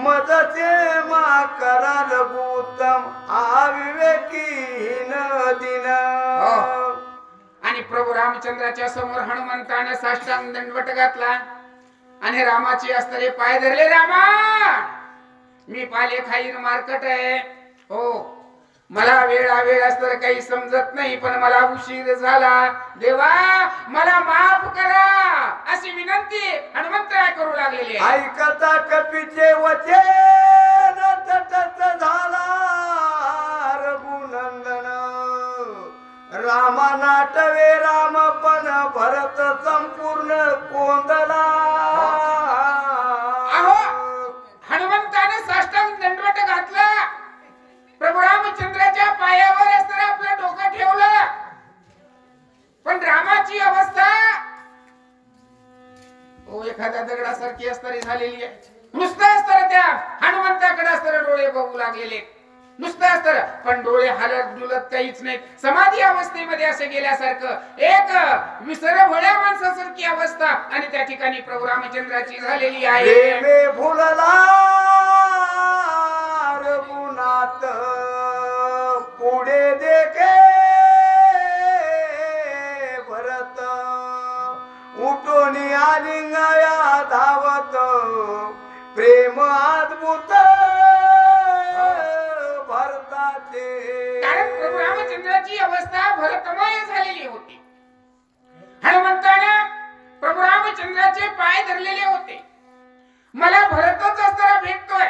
मदचे मा करा रघुत्तम अविवेकीहीन दिन. आणि प्रभू रामचंद्राच्या समोर हनुमंताने साष्टांग दंडवट घातला आणि रामाची असणारे पाय धरले. रामा मी पाले खाईन मार्कट आहे, हो मला वेळ असतर काही समजत नाही, पण मला उशीर झाला, देवा मला माफ करा, अशी विनंती हनुमंत करू लागलेली आहे. ऐकता कपीचे वचन तटस्थ झाला रघुनंदन रामा नाटवे रामपण भरत संपूर्ण कोंदला. अहो, हनुमंताने साष्टांग दंडवट घातला, प्रभू रामचंद्राच्या पायावर असताना आपलं डोकं ठेवलं, पण रामाची अवस्था एखाद्या दगडासारखी असताना झालेली आहे. नुसतं असताना त्या हनुमंताकडे असताना डोळे बघू लागलेले, नुसतं असताना, पण डोळे हलत डुलत काहीच नाही, समाधी अवस्थेमध्ये असे गेल्यासारखं, एक विसर भोळ्या माणसासारखी अवस्था आणि त्या ठिकाणी प्रभू रामचंद्राची झालेली आहे. फुलला रघुनाथ पुढे देखे भरत उठून आलिंगाया धावत प्रेम अद्भुत भरताचे. कारण प्रभू रामचंद्राची अवस्था भरतमय झालेली होती. हनुमंताने प्रभू रामचंद्राचे पाय धरलेले होते, मला भरतच असताना भेटतोय,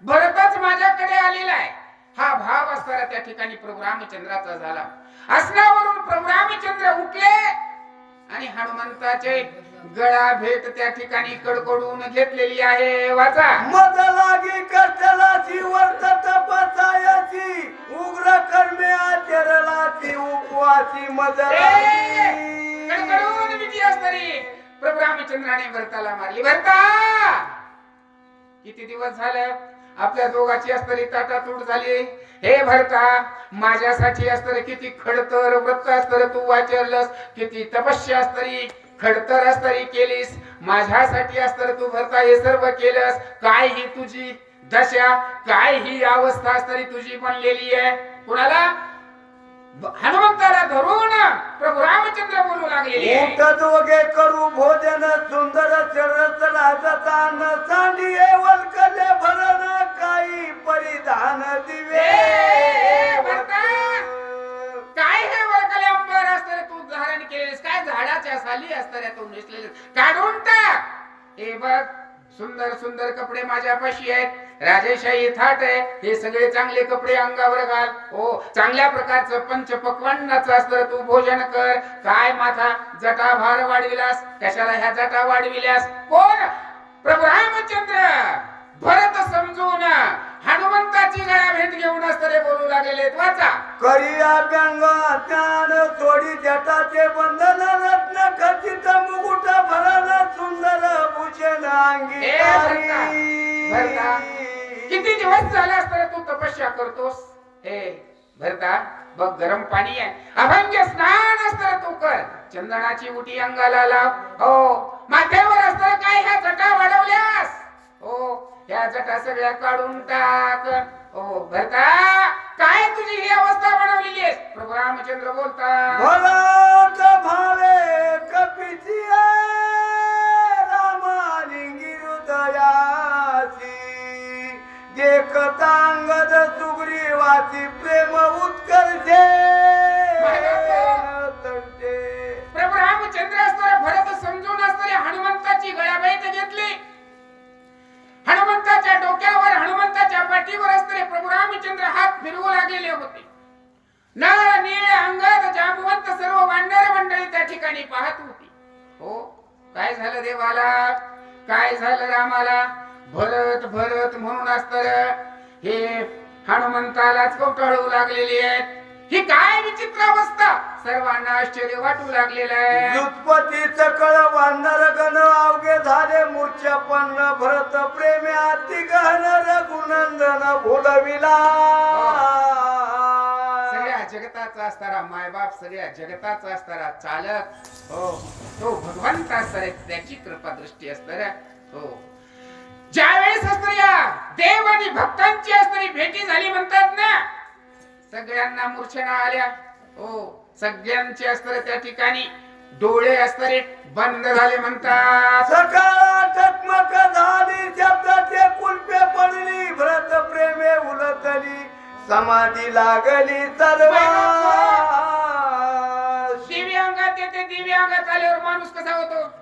भरतच माझ्याकडे आलेला आहे, हा भाव असताना त्या ठिकाणी प्रभू रामचंद्राचा झाला. आसनावरून प्रभू रामचंद्र उठले आणि हनुमंताचे गळा भेट त्या ठिकाणी कडकडून घेतलेली आहे. वाचा. मद लागी कष्टलाची वर्त तपसायाची उग्र कर्मे आचरलाची उपवासी मद लागी. कडकडून भीती असणारी प्रभू रामचंद्राने भरताला मारली. भरता किती दिवस झालं आपल्या दोघांची असणारी ताटातूट झाली. हे भरता माझ्यासाठी असणारे किती खडतर व्रत असतर तू वाचरलंस, किती तपस्या असणारी खडतर असणारी केलीस, माझ्यासाठी असतर तू भरता हे सर्व केलंस. काय ही तुझी दशा, काय ही अवस्था असणारी तुझी बनलेली आहे. कुणाला? हनुमंताला धरून प्रभू रामचंद्र बोलू लागलेले. उठ दोघे करू भोजन सुंदर चरस राजता न सांडिये वल्कले भरण काही परिधान दिवे. भरता काय हे वळकले अंबर असताना तू धारण केलेस, काय झाडाच्या साली असताना तू नेसलेले, काढून टाक. हे बघ सुंदर सुंदर कपडे माझ्यापाशी आहेत, राजेशाही थाट आहे, हे सगळे चांगले कपडे अंगावर घाल. हो चांगल्या प्रकारचं पंच पक्वान्नाचं असतं तू भोजन कर. काय माथा जटा भार वाढविलास, कशाला ह्या जटा वाढविल्यास? कोण? प्रभू रामचंद्र भरत समजून हनुमंताची गळा भेट घेऊन असताना बोलू लागलेले. वाचा. करिया व्यंग ज्ञान सोडी जटाचे बंधन रत्न खचित मुकुट भरण सुंदर भूषण अंगी. भरता किती दिवस झाले असताना तू तपस्या करतोस. हे भरता बघ गरम पाणी आहे, अभंग स्नान असतं तू कर, चंदनाची उटी अंगाला लाव, हो माथ्यावर असतं काय ह्या जटा वाढवल्यास, हो ह्या जटा सगळ्या काढून टाक, हो भरता काय तुझी ही अवस्था बनवलेली आहेस. प्रभू रामचंद्र बोलतात, भरत भावे कपिची रामालिंगी हृदयासी, देखतांगद सुग्रीवाची प्रेम उत्कर्षे तंटे. प्रभू रामचंद्र असताना भरत समजून असताना हनुमंताची गळाभेट घेतली, हनुमंताच्या डोक्यावर हनुमंताच्या पाठीवर असताना प्रभू रामचंद्र हात फिरवू लागलेले होते. नळ नीळ अंगद जांबवंत सर्व वानर मंडळी त्या ठिकाणी पाहत होती. हो काय झालं देवाला, काय झालं रामाला, भरत भरत म्हणून असतर हे हनुमंतालाच कवटाळू लागलेली आहेत. ही काय विचित्र अवस्था, सर्वांना आश्चर्य वाटू लागलेलं आहे. दुत्पती सकळ वानर गण अवघे झाले मूर्छापन्न, भरत प्रेमे अति गहन रघुनंदन भोलविला. सगळ्या जगताचा असणारा मायबाप, सगळ्या जगताचा असणारा चालक, हो तो भगवंत असणारे, त्याची कृपा दृष्टी असणाऱ्या, हो ज्यावेळेस असणाऱ्या देव आणि भक्तांची असणारी भेटी झाली म्हणतात ना, सगळ्यांना मूर्छना आल्या, हो सगळ्यांचे असणारे त्या ठिकाणी डोळे असणारे बंद झाले म्हणतात. सकाळ टकमक झाली, शब्दाचे कुलपे पडली, भरत प्रेमे उलटली, समाधी लागली सर्व. दिव्यांगात येते, दिव्यांगात आल्यावर माणूस कसा होतो,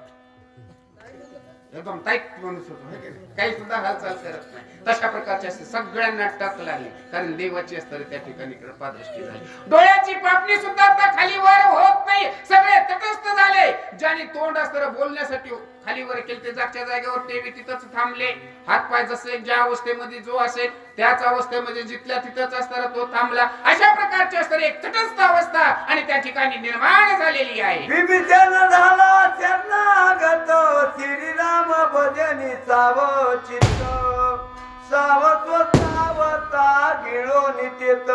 एकदम टाईट माणूस होतो, है की नाही? काही सुद्धा हालचाल करत नाही. तशा प्रकारचे असते, सगळ्यांना टक लागली, कारण देवाची असते त्या ठिकाणी कृपा दृष्टी झाली. डोळ्याची पापणी सुद्धा आता खाली वर होत नाही, सगळे तटस्थ झाले. ज्याने तोंड असतं बोलण्यासाठी खाली वर केले ते जागच्या जागेवर ते तिथंच थांबले. हात पाय जसे ज्या अवस्थेमध्ये जो असेल त्याच अवस्थेमध्ये जिथल्या तिथंच असताना तो थांबला. अशा प्रकारची असणारी एक तटस्थ अवस्था आणि त्या ठिकाणी निर्माण झालेली आहे. विभीषण झाला शरणागत, श्रीराम भजनी साव चित्त, सावता गिळो नितीत,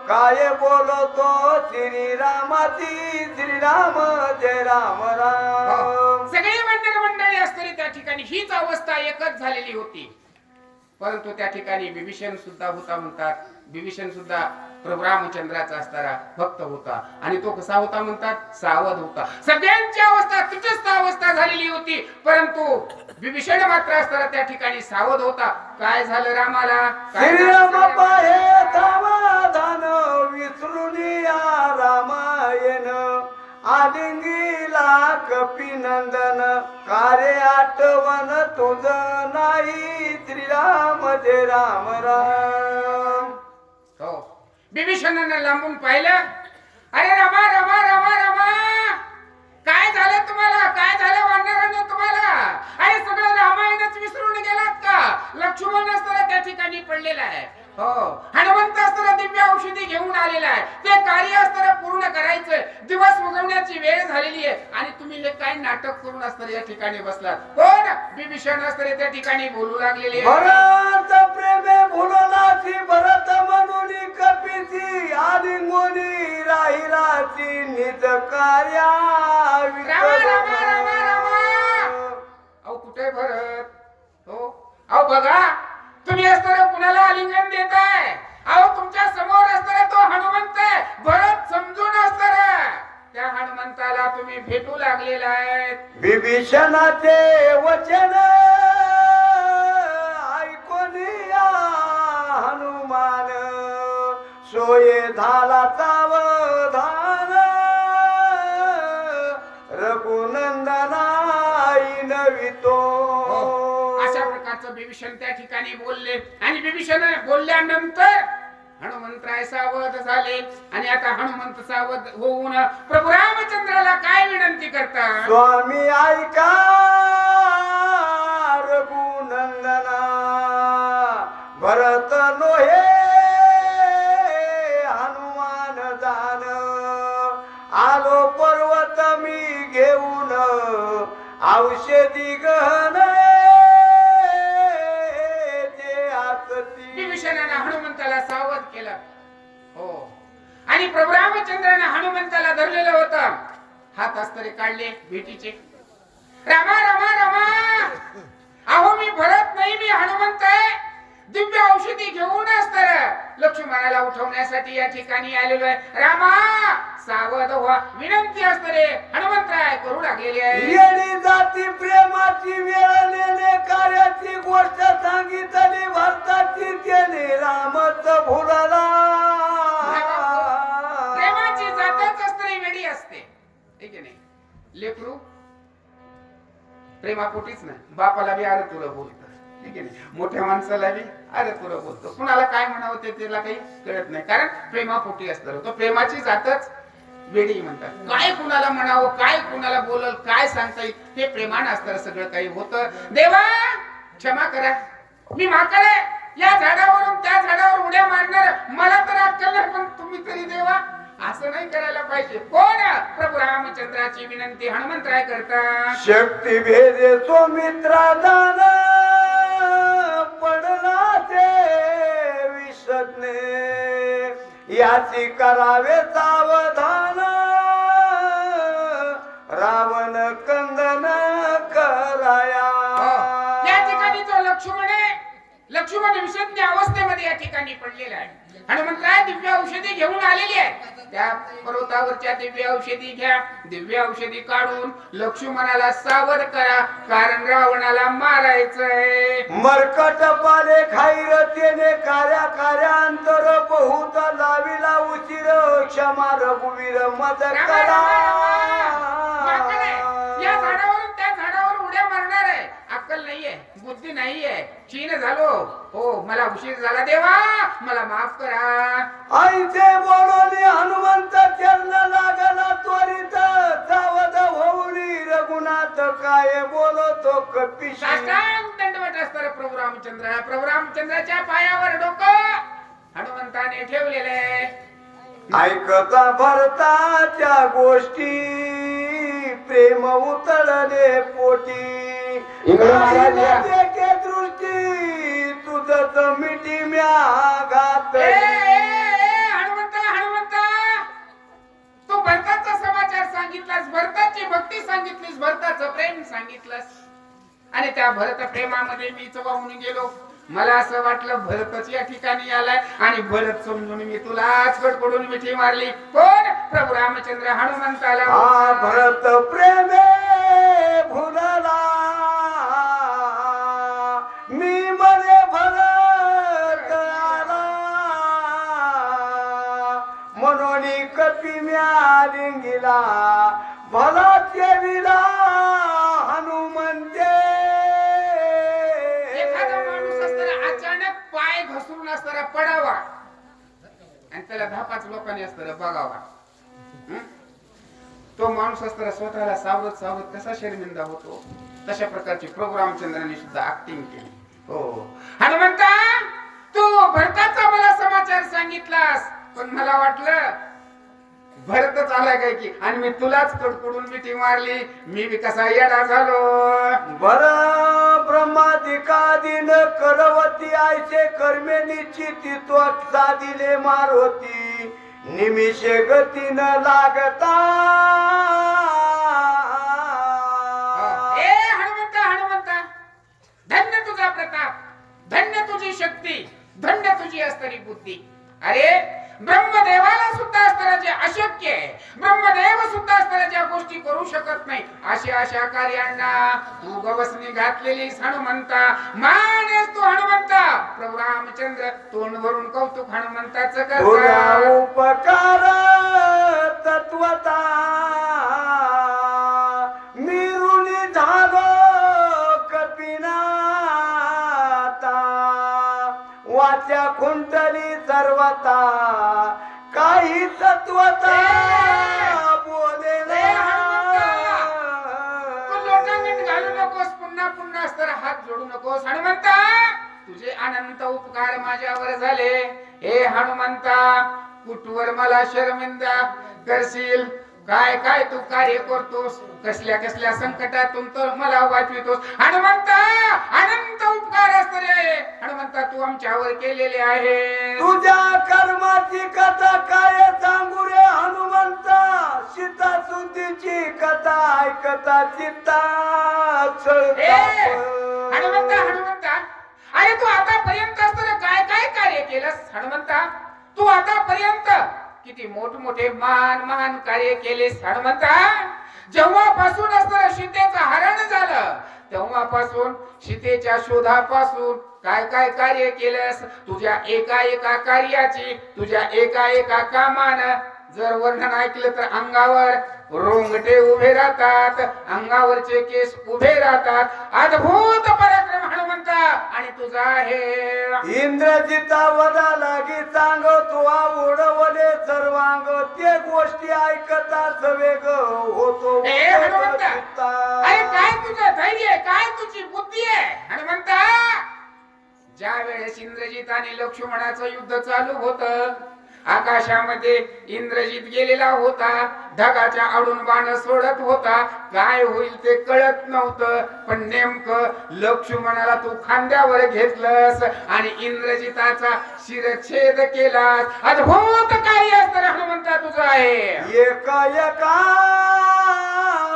काय बोलतो श्रीरामाची, श्रीराम जय राम राम. सगळी मंडळी असणारी त्या ठिकाणी हीच अवस्था एकच झालेली होती. परंतु त्या ठिकाणी विभीषण सुद्धा होता म्हणतात. विभीषण सुद्धा प्रभू रामचंद्राचा असणारा भक्त होता आणि तो कसा होता म्हणतात, सावध होता. सगळ्यांची अवस्था तटस्थ अवस्था झालेली होती, परंतु विभीषण मात्र असताना त्या ठिकाणी सावध होता. काय झालं रामाला, श्रीराम पाहे समाधान, विसरून या रामायण, आलिंगीला कपिनंदन, कार्य आठवण तुझ नाही, श्रीराम जय राम राम. हो विभीषणानं लांबून पाहिलं, अरे रामा रामा रामा रामा, काय झालं तुम्हाला, काय झालं वानरांनो तुम्हाला, अरे सगळं रामायणच विसरून गेलात का. लक्ष्मण असताना त्या ठिकाणी पडलेला आहे, हो हनुमंत असताना दिव्य औषधी घेऊन आलेला आहे, ते कार्य असताना पूर्ण करायचंय, दिवस उगवण्याची वेळ झालेली आहे आणि तुम्ही हे काय नाटक करून असताना या ठिकाणी बसलात. कोण विभीषण असताना त्या ठिकाणी बोलू लागलेले, भरत प्रेमे भुलनाची, भरत म्हणून कपीची, आलिंगोनी राहिलाची, निज कार्या रामा रामा रामा रामा. अहो कुठे भरत, हो अहो बघा तुम्ही असताना कुणाला आलिंगन देताय. अहो तुमच्या समोर असताना तो हनुमंत आहे, भरत समजून असताना त्या हनुमंताला तुम्ही भेटू लागलेला आहे. विभीषणाचे वचन ऐकून या हनुमान, सोये झाला सावधान, रघुनंदनाई नवितो. अशा प्रकारचं विभीषण त्या ठिकाणी बोलले आणि विभीषण बोलल्यानंतर हनुमंतराय सावध झाले आणि आता हनुमंत सावध होऊन प्रभू रामचंद्राला काय विनंती करतात, स्वामी ऐका रघुनंदना, भरत नोहे हनुमान जान, आलो पर्वत मी घेऊन औषधी गहन, विभीषणाने हनुमंताला सावध केलं. हो हात असतरे काढले भेटीचे. रामा रामा रामा, अहो मी भरत नाही, मी हनुमंत आहे. दिव्य औषधी घेऊन असतर लक्ष्मणाला उठवण्यासाठी या ठिकाणी आलेलो आहे. रामा सावध व्हा, विनंती असतरे हनुमंतराय करू लागलेली आहे. येणी जाती प्रेमाची वेळ नेणे कार्याची गोष्ट सांगितली भरताची त्याने रामच भुलला. प्रेमाची जातच असतरी वेडी असते, हे की नाही. लेकरू प्रेमापोटीच नाही, बापाला बी अरे तुला बोलत, ठीक आहे नाही. मोठ्या माणसाला बी अरे तुला बोलतो. कुणाला काय म्हणावं ते त्याला काही कळत नाही, कारण प्रेमापोटी असतं. तो प्रेमाची जातच वेडी म्हणतात. काय कुणाला म्हणावं, काय कुणाला बोलल, काय सांगता येईल, हे प्रेमानं असतं सगळं काही होतं. देवा क्षमा करा, मी माकड आहे. या झाडावरून त्या झाडावर उड्या मारणार मला तर अक्कल नाही, पण तुम्ही तरी देवा असं नाही करायला पाहिजे. कोण? प्रभू रामचंद्राची विनंती हनुमंतराय करतात. शक्ती भेदे सुमित्रा दान पडला ते विषज्ञ याची करावे सावधान रावण कंदन कराया. या ठिकाणी जो लक्ष्मण आहे, लक्ष्मण विषज्ञ अवस्थेमध्ये या ठिकाणी पडलेला आहे. हनुमंतराय दिव्य औषधी घेऊन आलेली आहे. त्या पर्वतावरच्या दिव्य औषधी घ्या, दिव्य औषधी काढून लक्ष्मणाला सावध करा, कारण रावणाला मारायचंय. मरकट पाले खाईर तेने कार्या कार्यांतर बहुत लाविला उचिर क्षमा रघुवीर मद करा. या झाडावरून त्या झाडावर उड्या मारणार आहे. अक्कल नाहीये, बुद्धी नाहीये, चीन झालो. हो मला उशीर झाला, देवा मला माफ करा. आईचे बोलवली हनुमंत चरण लागला त्वरित सावध होऊनी रघुनाथ काय बोलतो कपिशी. साष्टांग दंडवत असणार प्रभू रामचंद्र. प्रभू रामचंद्राच्या पायावर डोकं हनुमंताने ठेवलेले. ऐकता भरताच्या गोष्टी प्रेम उतळले पोटी. एके दृष्टी तुझच मिठी म्या घात. हनुमंता हनुमंता, तू भरताचा समाचार सांगितलास, भरताची भक्ती सांगितलीस, भरताचं प्रेम सांगितलंस, आणि त्या भरत प्रेमामध्ये मीच वाहून गेलो. मला असं वाटलं भरतच या ठिकाणी आलाय, आणि भरत समजून मी तुलाच कडकडून मिठी मारली. कोण? प्रभू रामचंद्र हनुमंताला. भरत प्रेमे भुलला मी मने भरत आला म्हणून कपी म्या लिंगिला भला देवीला हनुमंते. एखादा माणूस असताना अचानक पाय घसरून असताना पडावा, आणि त्याला 10-5 लोकांनी असताना बघावा. तो माणूस असताना स्वतःला सावरत सावरत कसा शर्मिंदा होतो, तशा प्रकारची प्रभू रामचंद्रांनी सुद्धा ऍक्टिंग केली. हो हनुमंता, तू भरताचा मला समाचार सांगितलास, पण मला वाटलं भरतच आलाय काय की, आणि मी तुलाच कडकडून मिठी मारली. मी बी कसा येडा झालो. बर ब्रह्मादिकादीन करवती आयचे कर्मे निश्चिती तो साधिले मारुती निमिषे गतीन लागता. ए हनुमंता हनुमंता, धन्य तुझा प्रताप, धन्य तुझी शक्ती, धन्य तुझी असणारी बुद्धी. अरे ब्रह्मदेवाला सुद्धा असताना जे अशक्य आहे, ब्रह्मदेव सुद्धा असताना ज्या गोष्टी करू शकत नाही, अशा कार्यांना तू गवसणी घातलेलीस हनुमंता. मानेस तू हनुमंता. प्रभू रामचंद्र तोंड भरून कौतुक हनुमंताचं करतात. उपकार तत्वता मिरुनी झालो कपिनाता वाच्या खुंटली सर्वता काही तत्वता बोले. तू लोटांगण घालू नकोस, पुन्हा पुन्हा असताना हात जोडू नकोस. हनुमंता, तुझे अनंत उपकार माझ्यावर झाले. हे हनुमंता, कुठवर मला शर्मिंदा करशील? काय काय तू कार्य करतोस, कसल्या कसल्या संकटातून तर मला वाचवितोस. हनुमंता, अनंत उपकार असते हनुमंता तू आमच्यावर केलेले आहे. तुझ्या कर्माची कथा काय सांगू रे हनुमंता. सीता मारुतीची कथा ऐकता चित्ता हनुमंता अरे तू आतापर्यंत असताना काय काय कार्य केलंस हनुमंता तू आतापर्यंत किती मोठमोठे महान कार्य केलेस हनुमंता जेव्हापासून असताना सीतेचं हरण झालं तेव्हापासून सीतेच्या शोधापासून काय काय कार्य केलंस तुझ्या एका कार्याची तुझ्या एका कामानं जर वर्णन ऐकलं तर अंगावर रोंगटे उभे राहतात अंगावरचे केस उभे राहतात अद्भुत पराक्रम हनुमंता आणि तुझा हे इंद्रजिता वदा लागी सांग तो उडवले सर्वांग ते गोष्टी ऐकताच वेग होतो हनुमंता अरे काय तुझं धैर्य काय तुझी बुद्धी आहे हनुमंता ज्या वेळेस इंद्रजित आणि लक्ष्मणाचं युद्ध चालू होतं आकाशामध्ये इंद्रजित गेलेला होता ढगाच्या आडून बाण सोडत होता काय होईल ते कळत नव्हतं पण नेमकं लक्ष्मणाला तू खांद्यावर घेतलंस आणि इंद्रजिताचा शिरच्छेद केलास अद्भुत कार्य असतं हनुमंता तुझं आहे एका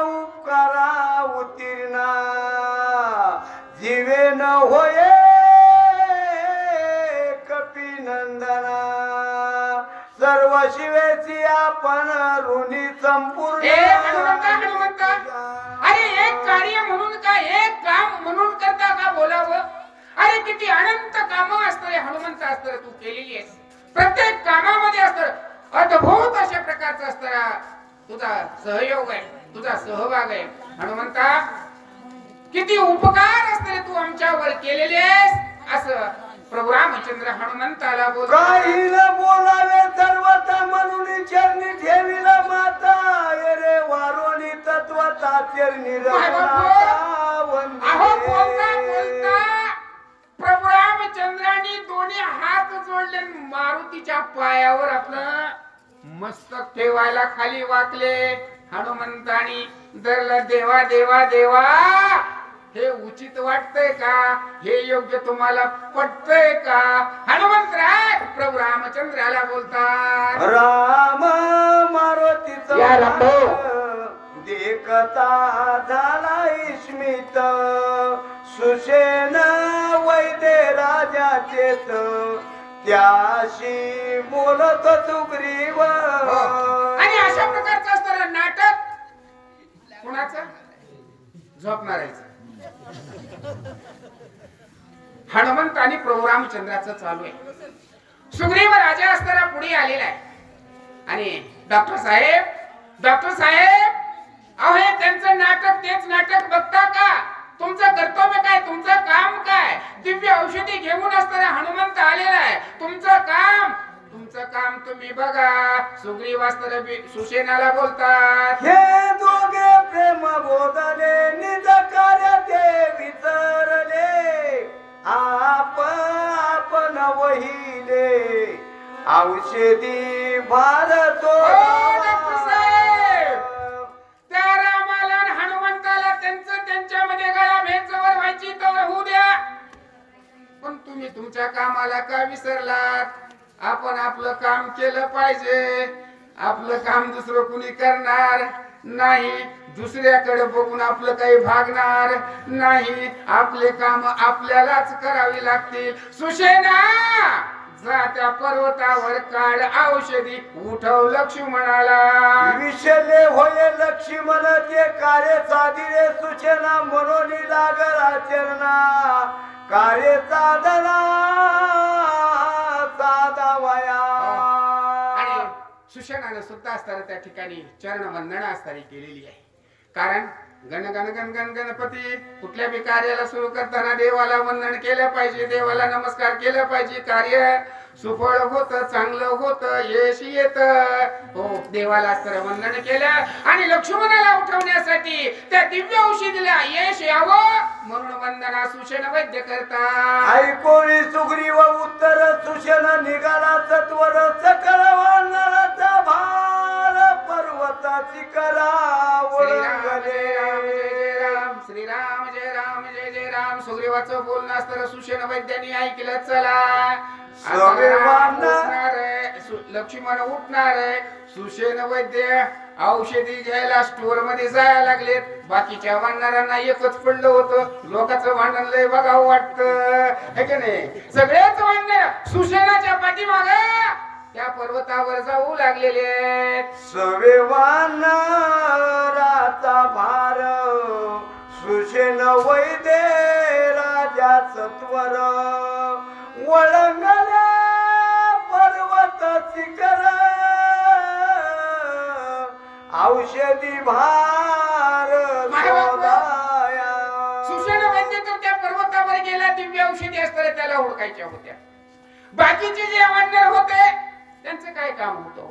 उपकारा उत्तीर्ण जीवे न होये कपिनंदना सर्व शिवेची आपण ऋणी संपूर्ण हनुमंता अरे एक कार्य म्हणून का एक काम म्हणून करता का बोलावं अरे किती अनंत कामं असतं रे हनुमंत असतं तू केलेली आहेस प्रत्येक कामामध्ये असतं अद्भुत अशा प्रकारचं असतं तुझा सहयोग आहे तुझा सहभाग आहे हनुमंता किती उपकार असते तू आमच्यावर केलेले आहेस असं प्रभू रामचंद्र हनुमंताला काही न बोलावे सर्वता म्हणून चरणी ठेविला माता रे वारोनी तत्वता चरणी अहो बोलता प्रभू रामचंद्रांनी दोन्ही हात जोडले मारुतीच्या पायावर आपलं मस्तक ठेवायला खाली वाकले हनुमंतानी धरलं देवा देवा देवा हे उचित वाटतंय का हे योग्य तुम्हाला पटतंय का हनुमंतराय प्रभू रामचंद्राला बोलतात राम मारुतीचा या रामभाऊ. देखता झाला स्मित सुषेण वैद्य राजाचेत त्याशी बोलत सुग्रीव आणि अशा प्रकारचं असतं नाटक कुणाचं झोपणारायचं हनुमंत आणि प्रभू रामचंद्राचं चालू आहे सुग्रीव राजा असताना पुढे आलेला आहे आणि डॉक्टर साहेब अहो हे त्यांचं नाटक तेच नाटक बघता का तुमचं कर्तव्य काय तुमचं काम काय दिव्य औषधी घेऊन असताना हनुमंत आलेला आहे तुमचं काम तुम्ही बघा सुग्रीव असताना सुसेनाला बोलतात हे दोघे प्रेम बोधले निज कार्य ते विसरले आपण वहिले औषधी भारतो त्या रामाला आणि हनुमंताला त्यांच्यामध्ये गळाभेद जवळ व्हायची तर होऊ द्या पण तुम्ही तुमच्या कामाला का विसरलात आपण आपलं काम केलं पाहिजे आपलं काम दुसरं कुणी करणार नाही दुसऱ्याकडे बघून आपलं काही भागणार नाही आपले काम आपल्यालाच करावी लागतील सुशेना जा त्या पर्वतावर काढ औषधी उठव लक्ष्मणाला विषले होय लक्ष्मण ते कार्य साधिरे सूचना म्हणून लागल आचरणा कार्य साधना साधावया आणि सुशेनाने सुद्धा असताना त्या ठिकाणी चरण वंदना असताना केलेली आहे कारण गण गण गण गण गणपती कुठल्या बी कार्याला सुरू करताना देवाला वंदन केलं पाहिजे देवाला नमस्कार केलं पाहिजे कार्य सुफळ होत चांगलं होत यश येत हो देवाला तर वंदन केलं आणि लक्ष्मणाला उठवण्यासाठी त्या दिव्य औषधीला यश यावं म्हणून वंदना सुषेण वैद्य करतात ऐकोळी सुग्रीव उत्तर सुषेण निघाला सत्वर सकल वानराचा भार पर्वताची करा श्रीराम जय राम जय जय राम सुग्रीवाचं बोलणं असताना सुषेण वैद्यांनी ऐकलं चला लक्ष्मण उठणार आहे. सुषेण वैद्य औषधी घ्यायला स्टोअर मध्ये जायला लागलेत. बाकीच्या भांडणाऱ्यांना एकच पडलं होतं, लोकांचं भांडण लय बघावं वाटतं है की नाही. सगळेच भांडण सुषेणाच्या पाठीमागे त्या पर्वतावर जाऊ लागलेले. सवेवान राता भार सुषेण वैदे राजा सत्वर वळंगले पर्वत शिखर औषधी भार शोधाया. सुषेण वैद्य तर त्या पर्वतावर गेला. दिव्य औषधी असताना त्याला हुडकायच्या होत्या. बाकीचे जे वानर होते त्यांचं काय काम होतं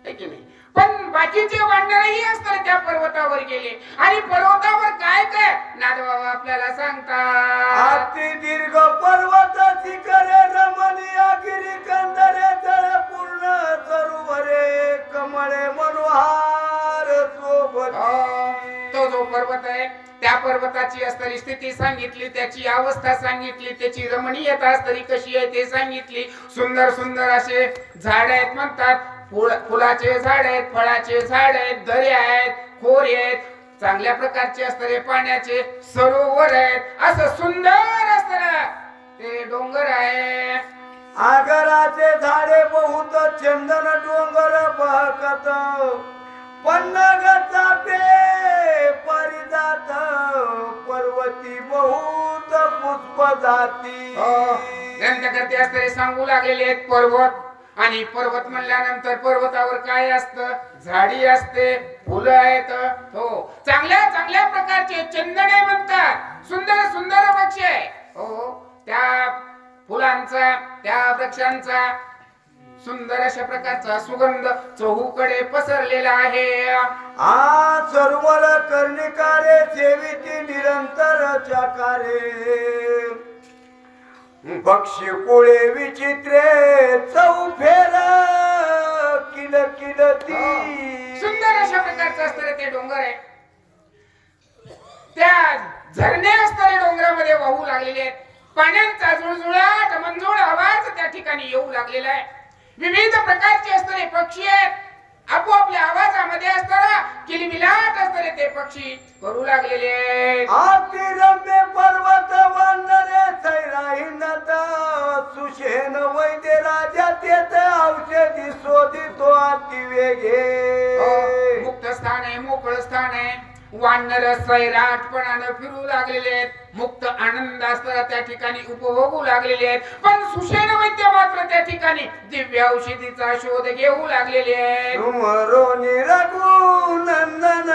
है की नाही. पण बाकीचे वानरही असताना त्या पर्वतावर गेले आणि पर्वतावर काय काय नादबाबा आपल्याला सांगतात. अति दीर्घ पर्वत शिखरे रमणीय गिरी कंदरे जळ पूर्ण सरोवरे कमळे मनोहार सोबती. तो जो पर्वत आहे त्या पर्वताची असणारी स्थिती सांगितली, त्याची अवस्था सांगितली, त्याची रमणीयता असणारी कशी आहे ते सांगितली. सुंदर सुंदर असे झाड आहेत म्हणतात. फुलाचे झाड आहेत, फळाचे झाड आहेत, दऱ्या आहेत, खोरे आहेत, चांगल्या प्रकारचे असणारे पाण्याचे सरोवर आहेत. असं सुंदर असणारं ते डोंगर आहे. आगराचे झाडे बहुत चंदन डोंगर बहकत पन्नग चापे परिजात पर्वती बहुत पुष्प जाती. ग्रंथकर्ते असणारे सांगू लागलेले आहेत पर्वत. आणि पर्वत म्हणल्यानंतर पर्वतावर काय असतं, झाडी असते, फुलं आहेत. हो, चांगल्या चांगल्या प्रकारचे चंदने म्हणतात. सुंदर सुंदर वृक्ष आहे. हो, त्या फुलांचा, त्या वृक्षांचा सुंदर अशा प्रकारचा सुगंध चहूकडे पसरलेला आहे. आ सरोवर कर्णिकारे सेविती निरंतर चकारे बक्षी कुळे विचित्रे चौफेर किल किलती. सुंदर अशा प्रकारचं असतं ते डोंगर आहे. त्या झरणे असणारे डोंगरामध्ये वाहू लागलेले आहेत. पाण्याचा जुळजुळाट मंजूळ आवाज त्या ठिकाणी येऊ लागलेला आहे. विविध प्रकारचे असणारे पक्षी आहेत. आपोआपल्या आवाजामध्ये असताना किलबिलाट असणारे ते पक्षी करू लागलेले आहेत. आतिरम्य पर्वत वंदने सैराहिनत सुषेण वैद्य राजा तेथ औषधी शोधितो अतिवेगे. मुक्त स्थान आहे, मोकळ स्थान आहे. वानर सैराटपणानं फिरू लागलेले आहेत. मुक्त आनंद असताना त्या ठिकाणी उपभोगू लागलेले आहेत. पण सुषेण वैद्य मात्र त्या ठिकाणी दिव्य औषधीचा शोध घेऊ लागलेले आहेत. तुमरोनी रघुनंदन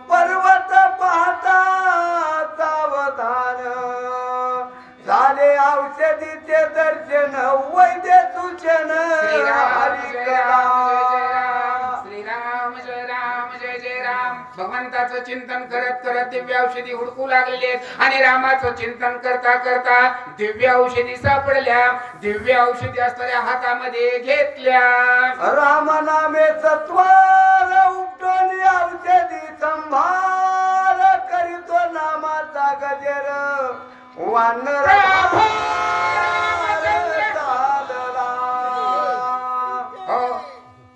पर्वत पाहता सावधान झाले औषधीचे दर्शन वैद्य सूचन श्रीराम जय राम जय जय हरिकरा. राम, श्रीराम जय राम जय जय राम. भगवंताचं चिंतन करत करत दिव्य औषधी हुडकू लागलेले आहेत. आणि रामाचं चिंतन करता करता दिव्य औषधी सापडल्या. दिव्य औषधी असणाऱ्या हातामध्ये घेतल्या. राम नामे सत्वार उपटून औषधी संभार करीतो नामाचा गजर वानर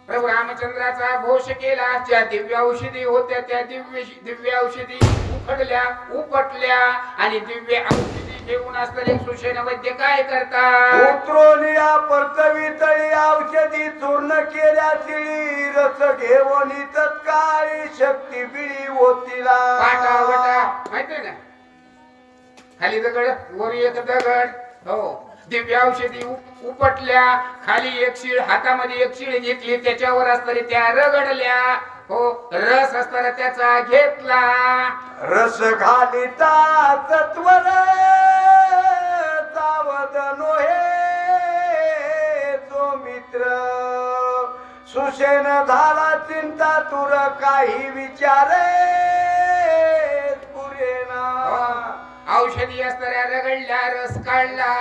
प्रभू रामचंद्राचा घोष केला. ज्या दिव्य औषधी होत्या त्या दिव्य औषधी उखडल्या, उपटल्या. आणि दिव्य औषधी घेऊन असणारे सुषेण वैद्य काय करतात. उतरोनिया परतवी तळी औषधी चूर्ण केल्या शिळी रस घेऊन तत्काळी शक्ती बिळी होतीला. वाटा वाटा माहितीये ना, खाली दगड वर एक दगड. हो, दिव्य औषधी उपटल्या. खाली एक शीळ, हातामध्ये एक शीळ घेतली, त्याच्यावर असणारी त्या रगडल्या. हो, रस असताना त्याचा घेतला. रस घालिता तत्वर सावध नोहे तो मित्र सुषेण झाला चिंता तुर काही विचारे पुरेना. औषधी असणाऱ्या रगडल्या, रस काढला,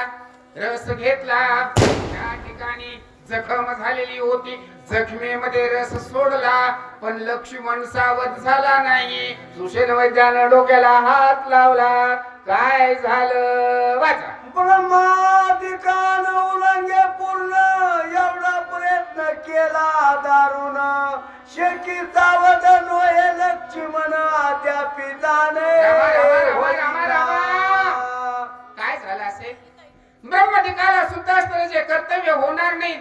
रस घेतला. त्या ठिकाणी जखम झालेली होती. जखमेमध्ये रस सोडला. पण लक्ष्मण सावध झाला नाही. सुषेण वैद्यानं डोक्याला हात लावला. काय झालं वाचा. ब्रह्मादिकान उलंगे पूर्ण या गेला दारुण शेकी सावध नोहे लक्ष्मण आद्या पिताने काय झालं असेल ब्रह्मदिकाला सुद्धा असताना कर्तव्य होणार नाही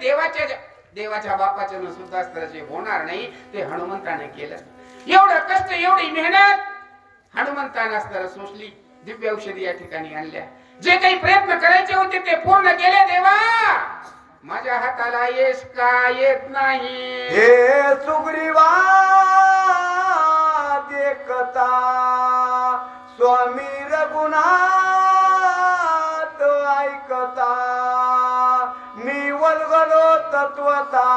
देवाच्या बापाच्या सुद्धा असताना होणार नाही ते हनुमंताने केलं. एवढं कष्ट एवढी मेहनत हनुमंताने असताना सोसली. दिव्य औषधी या ठिकाणी आणल्या. जे काही प्रयत्न करायचे होते ते पूर्ण केले. देवा माझ्या हाताला यश का येत नाही. हे सुग्रीवा देखता स्वामी रघुनाथ ऐकता मी वल्गलो तत्वता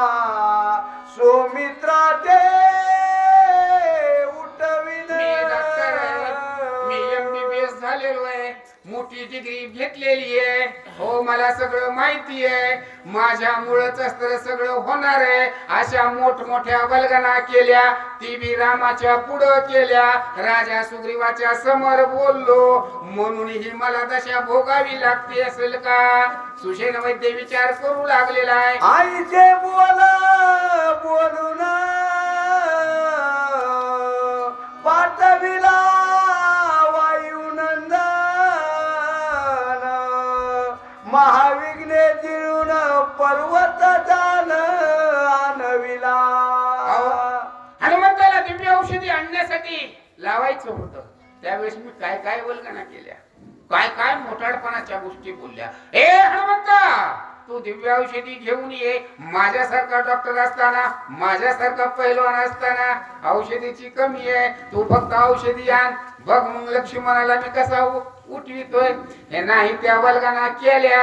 सुमित्रा ते उठविले. मी डॉक्टर आहे, मी MBBS झालेलो आहे, मोठी डिग्री घेतलेली आहे. हो मला सगळं माहिती आहे. माझ्यामुळेच असतं सगळं होणार आहे. अशा मोठमोठ्या वल्गना केल्या. ती बी रामाच्या पुढं केल्या. राजा सुग्रीवाच्या समोर बोललो म्हणून ही मला दशा भोगावी लागते असेल का. सुषेण वैद्य विचार करू लागलेला आहे. आईचे बोलून पाठविला वायुनंदन महाविघ्ने जिळून पर्वत जान आणविला. हनुमंताला दिव्य औषधी आणण्यासाठी लावायचं होतं. त्यावेळेस मी काय काय वल्गना केल्या, काय काय मोठाडपणाच्या गोष्टी बोलल्या. ए हनुमंता तू दिव्य औषधी घेऊन ये. माझ्यासारखा डॉक्टर असताना, माझ्यासारखा पैलवान असताना औषधीची कमी आहे. तू फक्त औषधी आण. बघ मग लक्ष्मणाला मी कसा उठवितोय. हे नाही त्या वल्गना केल्या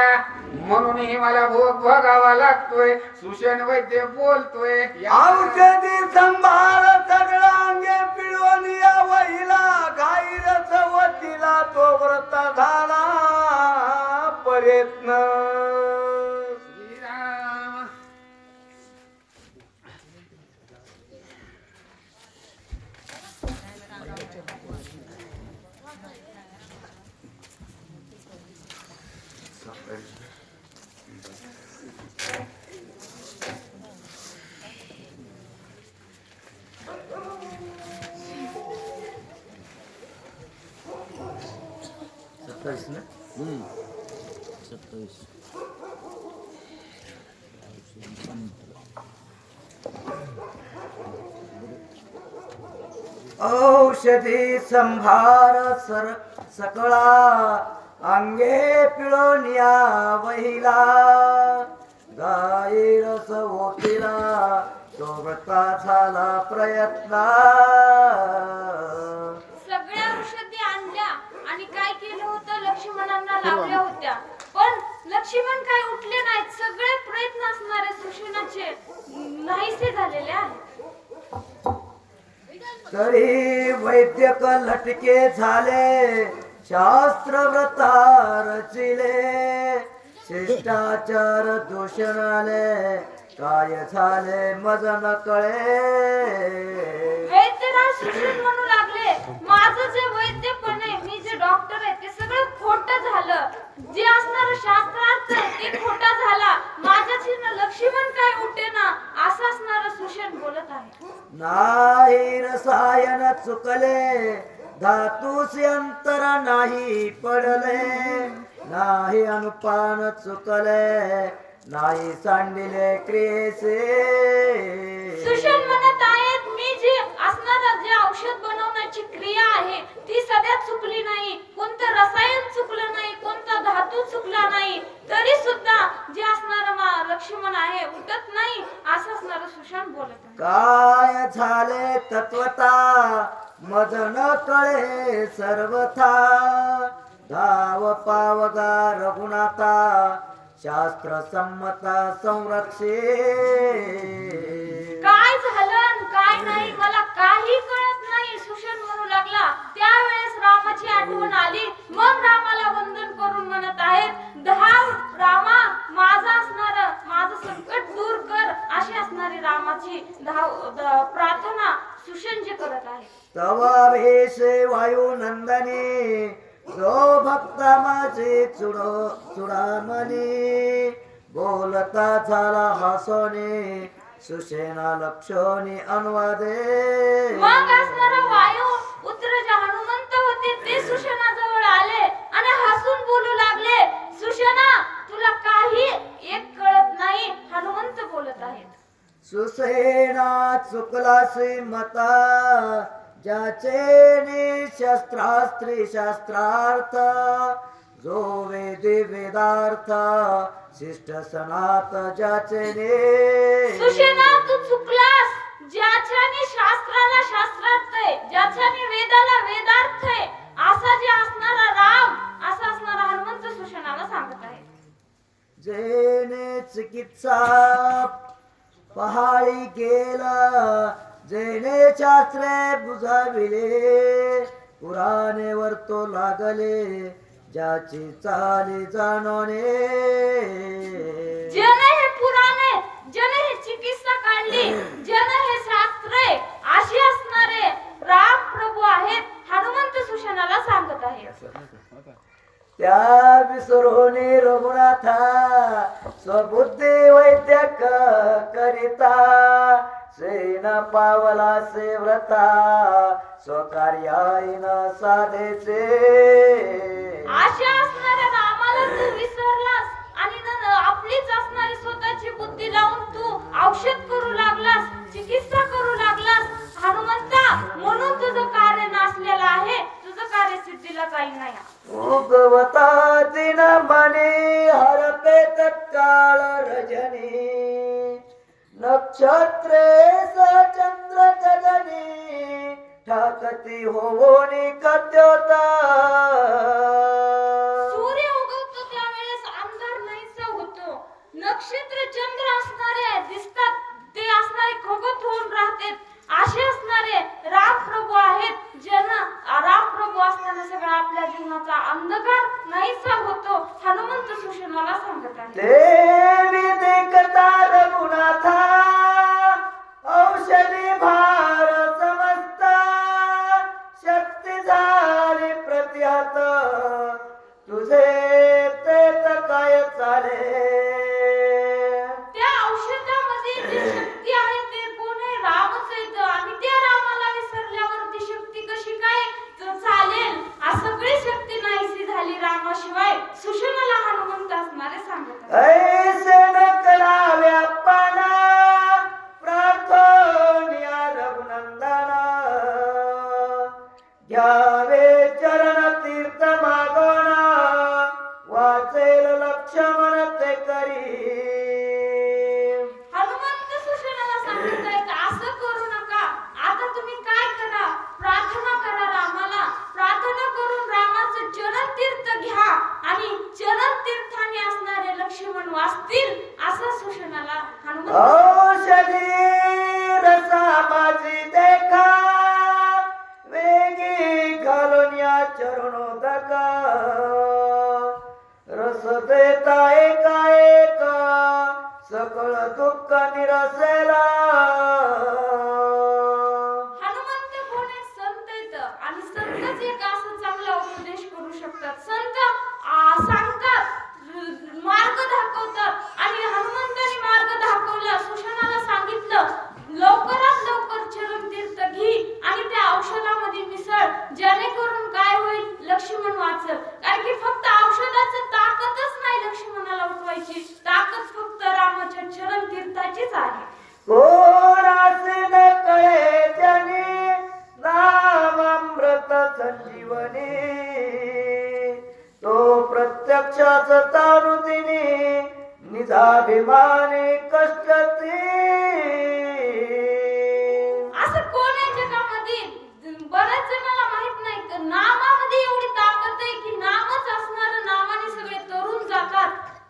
म्हणूनही मला भोग भोगावा लागतोय. सुषेण वैद्य बोलतोय. औषधी संभार सगळा अंगे पिळवून या वहिला घाई रसवतीला तो व्रत झाला प्रयत्न. श्रीराम औषधी संभार सकळा अंगे पिळोनिया वहिला गाई रस ओतीला तो व्रता झाला प्रयत्न. सगळ्या औषधी आणल्या आणि काय केलं होतं लक्ष्मणांना लावल्या होत्या. पण लक्ष्मण काय उठले नाहीत. सगळे प्रयत्न असणारे सुषेणाचे नाहीसे झालेले आहेत. तरी वैद्यक लटके झाले शास्त्र व्रता रचिले शिष्टाचार दूषण आले काय झाले मज न कळे. वैद्यराज सुषेण म्हणू लागले माझं जे वैद्यपण आहे, मी जे डॉक्टर आहे ते सगळं खोटं झालं. जे असणार शास्त्रार्थ आहे ते खोटा झाला. माझ्याची लक्ष्मण काय उठेना असं असणार सुषेण बोलत आहे. नाही रसायन चुकले धातूस अंतर नाही पडले नाही अनुपान चुकले नाही सांडिले क्रियेचे. सुषेण म्हणत आहेत मी जे असणार जे औषध बनवण्याची क्रिया आहे ती सध्या चुकली नाही. कोणतं रसायन चुकलं नाही, कोणता धातू चुकला नाही. तरी सुद्धा जे असणार लक्ष्मण आहे उठत नाही असं असणार सुषेण बोलत आहे. काय झाले तत्वता मज न कळे सर्वथा धाव पावगा रघुनाथा शास्त्र संमता संरक्षे. काय झालं आणि काय नाही मला काही कळत नाही सुषेण म्हणू लागला. त्यावेळेस रामाची आठवण आली. मग रामाला वंदन करून म्हणत आहेत धाव रामा माझं संकट दूर कर अशी असणारी रामाची प्रार्थना सुषेण जे करत आहे. तवा भेषे वायू नंदनी जो भक्त माझे चुडामणी बोलता झाला हसोने सुषेणा लक्षणी अनुवादे मग असणारा वायू पुत्र जे हनुमंत होते ते सुषेणाजवळ आले आणि हसून बोलू लागले, सुषेणा तुला काही एक कळत नाही, हनुमंत बोलत आहेत. सुषेणा चुकलासी मता ज्याचे नि शस्त्रास्त्री शस्त्रार्थ जो वेदी वेदार्थ शिष्ट सनात ज्याचे ने सुषेणा तू चुकलास, ज्याच्याने शास्त्राला शास्त्रार्थ आहे, ज्याच्याने वेदाला वेदार्थ आहे, असा जे असणारा राम, असा असणारा हनुमंत सुषेणाला सांगत आहे. जेने चिकित्सा पहाळी गेला जेने शास्त्रे बुजाविले पुराणे वर्तो लागले ज्याची चाली जाणवणे ज्याने हे पुराणे, ज्याने हे चिकित्सा काढली, ज्याने हे शास्त्रे अशी असणारे राम प्रभू आहेत, हनुमंत सुषेणाला सांगत आहेत. त्या विसरोनी रघुनाथा स्वबुद्धी वैद्यक करिता सेन पावला से व्रता स्वकार्यायन साधेचे अशा असणाऱ्या रामाला तू विसरलास आणि आपलीच असणारी स्वतःची बुद्धी लावून तू औषध करू लागलास, चिकित्सा करू लागलास हनुमंता, म्हणून तुझं कार्य नासलेलं आहे, तुझं कार्य सिद्धीला जाईल नाही. उगवता दिन मनी हरपे तत्काळ रजनी नक्षत्रे चंद्र गगनी ठाकती होवोनी कद्योता सूर्य उगवतो त्यावेळेस अंधार नाहीसा होतो, नक्षत्र चंद्र असणारे दिसतात, ते असणारे खगोत होऊन राहतात. असे असणारे राम प्रभू आहेत, ज्यांना राम प्रभू असताना सगळा आपल्या जीवनाचा अंधकार नाहीसा होतो, हनुमंत सुषेणाला सांगत आहे. देवी देखता रघुनाथा औषधी भार समजता शक्ती झाली प्रतिहत तुझे ते तर काय चाले त्या औषधामध्ये जी शक्ती आहे ते कोण आहे? रामच आहे. आणि त्या रामाला विसरल्यावर ती शक्ती कशी काय चालेल? सगळी शक्ती नाहीशी झाली रामाशिवाय, सुषेणाला हनुमंत असणारे सांगत आहेत. ऐसे नकला व्यापना प्रार्थनिया रघुनंदना घ्यावे चरण तीर्थ मागोना वाचेल लक्ष्मण ते करी. हनुमंत सुषेणाला सांगत आहेत, असं करू नका. आता तुम्ही काय करा, प्रार्थना करा रामाला, प्रार्थना करून रामाचं चरण तीर्थ घ्या आणि चरण तीर्थाने असणारे लक्ष्मण वाचतील, असं सुषेणाला हनुमंत औषधी रसा माझी देखा वेगी घालून या चरणोदक रस देता एका एक सकळ दुःख निरसेला. हनुमंत कोण एक संत आहेत आणि संतच एक असं चांगला उपदेश करू शकतात. संत सांगतात, मार्ग दाखवतात आणि हनुमंताने मार्ग दाखवला. सुषेणाला सांगितलं, लवकरात लवकर चरण तीर्थ घे आणि त्या औषधामध्ये मिसळ, जेणेकरून काय होईल, लक्ष्मण वाचल. कारण की फक्त औषधाचं ताकदच नाही लक्ष्मणाला उठवायची, ताकद फक्त रामाच्या चरण तीर्थाचीच आहे. कोणासे न कळे त्याने नामामृत संजीवनी तो प्रत्यक्षाच तारुदिनी निजाभिमानी कष्टती. असं कोण आहे जगामध्ये? बऱ्याच जणांना माहित नाही. तर नामामध्ये एवढी ताकद आहे की नामच असणारं, नामाने सगळे तरुण जातात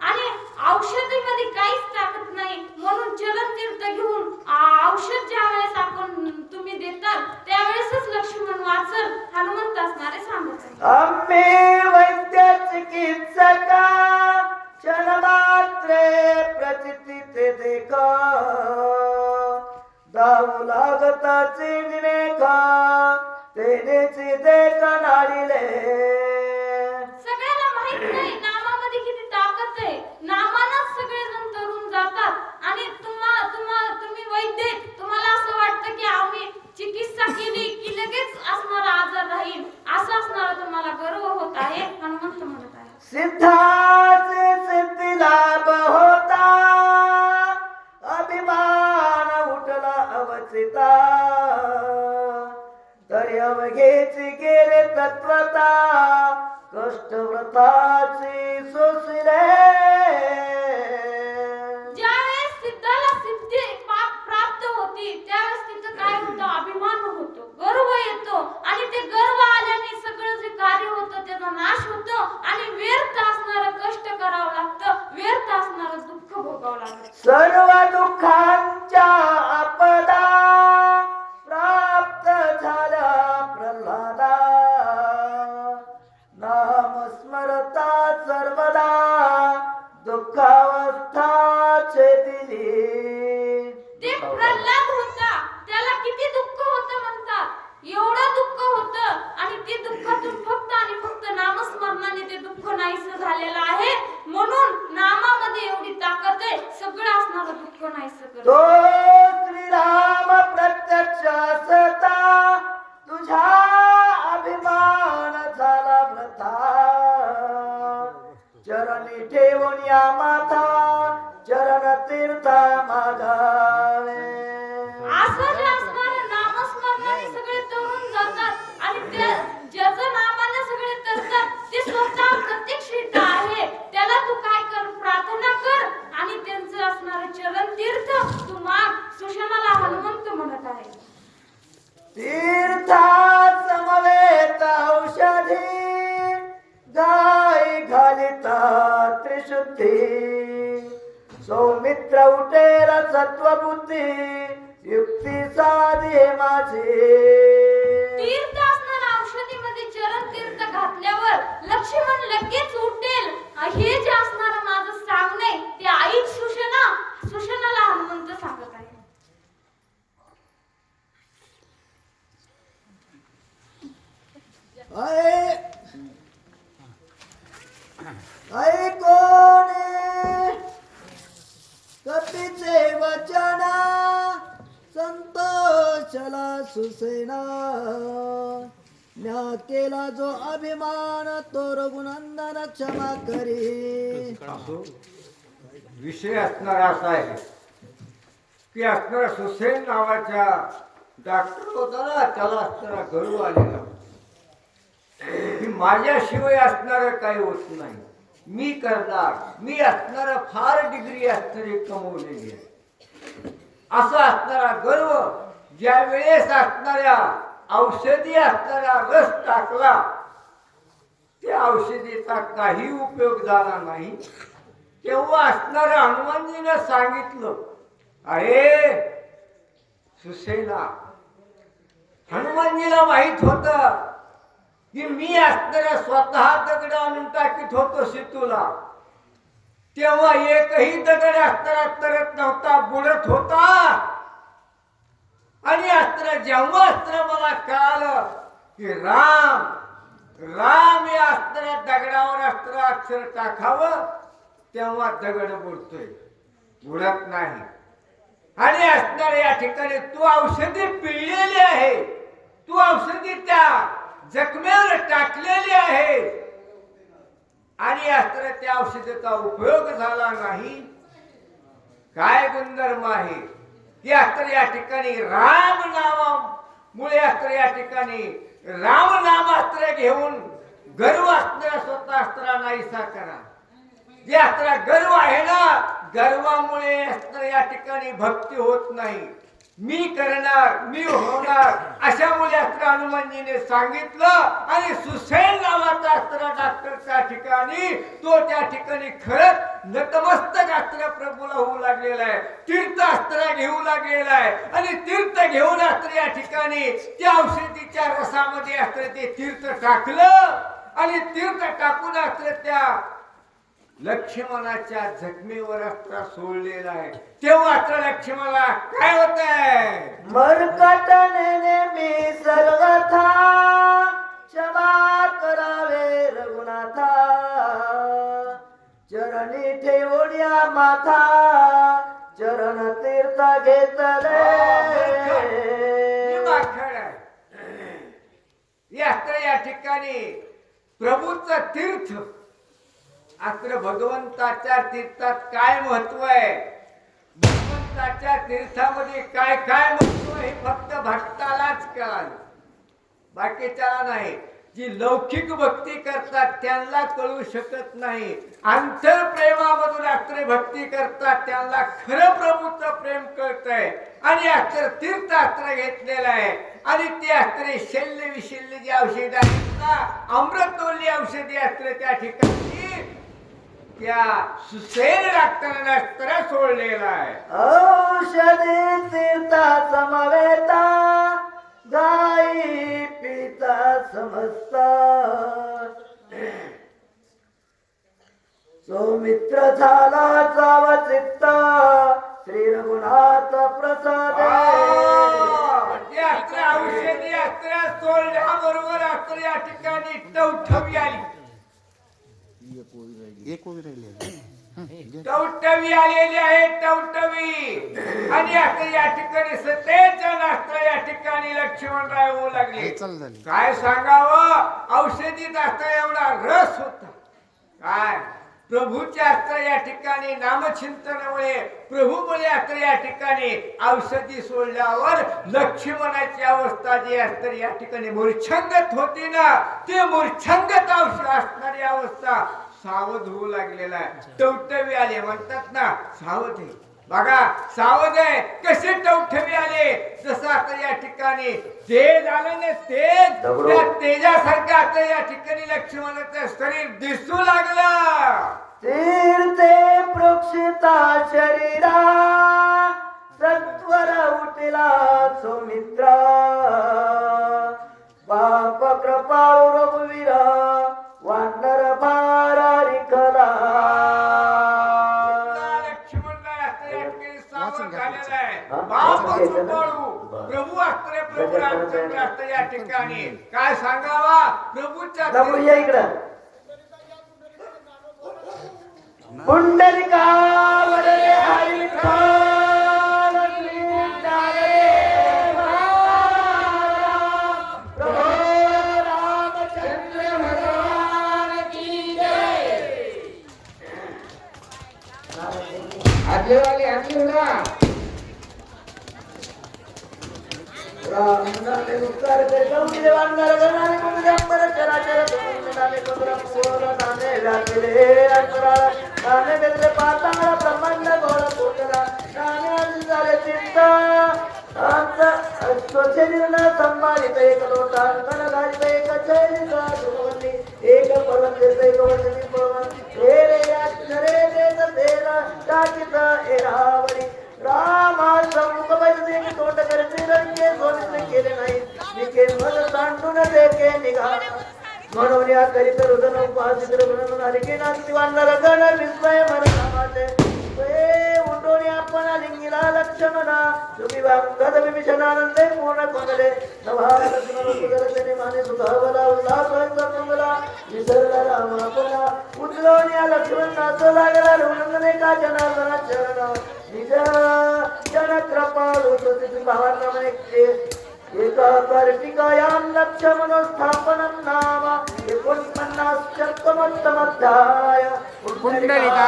आणि औषधीमध्ये काहीच ताकद नाही. म्हणून चरण तीर्थ घेऊन औषध ज्या वेळेस आपण तुम्ही देतात त्यावेळेसच लक्ष्मण वाचल, हनुमंत असणारे सांगत आहे. आम्ही वैद्य चिकित्सका क्षणमात्रे प्रचिती ते देखा दाऊ लागताची निमेखा तेनेची देख नाडिले. सगळ्याला माहित नाही नामामध्ये किती ताकद आहे. नामानच सगळेजण तरुण जातात आणि तुम्ही सिद्धाचे सिद्धी लाभ होता अभिमान उठला अवचिता तरी अवघेची गेले तत्वता कष्टव्रताची सोसले ज्यावेळेस सिद्धाला सिद्धी प्राप्त होती त्यावेळेस तिथं काय होतं अभिमान होतो गर्व येतो आणि ते गर्व आल्याने सगळं जे कार्य होतं त्याचा नाश होतो आणि व्यर्थ असणारं कष्ट करावं लागतं व्यर्थ असणारं दुःख भोगावं लागतं सर्व दुःखांच्या आपदा प्राप्त झाल्या प्रल्हादा नाम स्मरता सर्वदा दुःखावस्थाचे दिली ते प्रल्हाद होता त्याला किती दुःख होतं म्हणतात एवढं दुःख होतं आणि ते दुःखातून फक्त आणि फक्त नामस्मरणाने ते दुःख नाहीसं झालेलं आहे म्हणून नामामध्ये एवढी ताकद आहे सगळं असणारं दुःख नाहीसं तो करत श्रीराम प्रत्यक्ष असता तुझा अभिमान झाला व्रता चरणी ठेवून या माता चरण तीर्था मागावे असं जे असणारं नामस्मरणाने सगळे तरुण जातात आणि त्या ज्याचं नामाने सगळे तरतात ते स्वतः प्रत्यक्ष इथं आहे त्याला तू काय कर प्रार्थना कर आणि त्यांचं असणारं चरण तीर्थ तू माग सुषमाला हनुमंत म्हणत आहे तीर्था समवेत औषधी गाय घालिता त्रिशुद्धी सौमित्र उठेल सत्वबुद्धी युक्ती साधे माझे तीर्थ असणाऱ्या औषधीमध्ये चरण तीर्थ घातल्यावर लक्ष्मण लगेच उठेल हे जे असणारं माझं सांगणे ते आई सुषणाला हनुमंत सांगत आहे ऐकोने कपीचे वचन संतोषला सुसेना न्या केला जो अभिमान तो रघुनंदन क्षमा करी विषय असणारा असा आहे की असणारा सुसेन नावाच्या डॉक्टर होता ना त्याला असणारा गर्व आलेला की माझ्याशिवाय असणारं काही होत नाही मी करणार मी असणारा फार डिग्री असणारी कमवलेली आहे असा असणारा गर्व ज्या वेळेस असणाऱ्या औषधी असणारा रस टाकला त्या औषधीचा काही उपयोग झाला नाही तेव्हा असणाऱ्या हनुमानजीने सांगितलं अरे सुसेना हनुमानजीला माहित होत की मी असणाऱ्या स्वतः दगड आणून टाकीत होतो सीतूला तेव्हा एकही दगड असताना तरत नव्हता बुडत होता आणि असताना जेव्हा असताना मला कळालं की राम या असताना दगडावर असताना अक्षर टाकावं तेव्हा दगड बुडतोय बुडत नाही आणि असणाऱ्या या ठिकाणी तू औषधी पिळलेली आहे तू औषधी त्या जखमेवर टाकलेली आहे आणि असताना त्या औषधाचा उपयोग झाला नाही काय गुणधर्म आहे की असताना या ठिकाणी राम नामामुळे असताना या ठिकाणी राम नाम अस्त्र घेऊन गर्व असणारा स्वतः अस्त्र नाहीसा करा जे असणारा गर्व आहे ना गर्वामुळे असणारा या ठिकाणी भक्ती होत नाही मी करणार मी होणार अशामुळे अस्त्र हनुमानजीने सांगितलं आणि सुसेन नावाचा अस्त्र डॉक्टर त्या ठिकाणी तो त्या ठिकाणी खरंच नतमस्तक अस्त्र प्रभूला होऊ लागलेला आहे तीर्थ अस्त्र घेऊ लागलेला आहे आणि तीर्थ घेऊन अस्त्र या ठिकाणी त्या औषधीच्या रसामध्ये अस्त्र ते तीर्थ टाकलं आणि तीर्थ टाकून अस्त्र त्या लक्ष्मणाच्या जखमेवर अस्त्र सोडलेला आहे तेव्हा अस्त्र लक्ष्मणाला काय होत आहे मरकटने मी सर्वथा क्षमा करावे रघुनाथा चरणी ठेवूया माथा चरण तीर्थ घेतले या ठिकाणी प्रभूचं तीर्थ मात्र भगवंताच्या तीर्थात काय महत्व आहे, भगवंताच्या तीर्थामध्ये काय काय महत्व हे फक्त भक्तालाच कळालं, बाकीच्याला नाही. जी लौकिक भक्ती करतात त्यांना कळू शकत नाही. अंतर प्रेमामधून अत्र भक्ती करतात त्यांना खरं प्रभूचं प्रेम कळतंय. आणि अत्र तीर्थ अस्त्र घेतलेलं आहे आणि ते अस्त्रे शल्य विशल्य जी औषध आहेत ना, अमृतोल्य औषधी अस्त्र त्या ठिकाणी त्या सुसेन डॉक्टरांना अस्त्र सोडलेलं आहे. औषधी तीर्था समवेता गाई पिता समजता. सौमित्र झाला चाव चित्त श्री रघुनाथ प्रसाद. ते अस्त्र औषधी अस्त्र सोडल्याबरोबर अस्त्र या ठिकाणी टवठवी आली. टवटवी आलेली आहे, टवटवी. आणि आता या ठिकाणी सतेज अस्त्र या ठिकाणी लक्ष्मणराय होऊ लागले. काय सांगावं, औषधीत अस्त्र एवढा रस होता काय. प्रभूचे अस्त्र या ठिकाणी नामचिंतनामुळे प्रभूमुळे अस्त्र या ठिकाणी औषधी सोडल्यावर लक्ष्मणाची अवस्था जी अस्त्र या ठिकाणी मूर्छंगत होती ना, ते मूर्छंगत औषध असणारी अवस्था सावध होऊ लागलेला आहे. टवटवी आले म्हणतात ना, सावध आहे. बघा सावध आहे. कसे टवठवी आले, जसं आता या ठिकाणी तेज आलं ना, तेज त्या तेजासारखं आता या ठिकाणी लक्ष्मणाचं शरीर दिसू लागलं. तीर्थे प्रोक्षिता शरीरा सत्वर उठला सौमित्रा. बाप कृपाळू रघुवीरा वानर भारा रिखला. प्रभू अस्त्र प्रभू रामचंद्र अस्त्र या ठिकाणी काय सांगावा. प्रभूच्या इकडं पुंडलिका वरदे हरी विठ्ठल श्री ज्ञानदेव महाराज. प्रभो रामचंद्र भगवान की जय. आदलेवाले आदले उडा. राम नामे मुक्तार ते गौरी देवांगार गणाने कुंदे अंबर चराचर दोन नामे कुंद्र पोर नामे व्यापले अंतराळ नामे बेद्रे पाताळ ब्रह्मांड गोळ कोटला नामे अंधारे चित्त अंत स्वशरीरन संभाळित एक लोटा मन घालित एक चैनिका धुवनी एक पर्वत एक वचनी पवन हे रे अक्षरे देत तेरा टाकित एरावरी. रामा समुख बैठे की तोंड करते रंगे सोडले केले नाही निके मन सांडून देखे निघा. म्हणून या करीत रुदन उपासित म्हणून हरिके नास्ती वानर गण विस्मय मन नामाचे उंडोनी आपण लिंगीला लक्ष्मणा तुम्ही वांगद विभीषणानंदे पूर्ण कोंडले नवा लक्ष्मण सुदर्शने माने सुधावला उल्हास मंगला विसरला राम आपला उचलून या लक्ष्मण नाचू लागला रुनंदने का जनार्दना चरण निज जन कृपाळू तुझी भावाप्रमाणे एका कर्तिकायां लक्ष्मणो स्थापनं नाम 49 अध्याय. पुंडलिका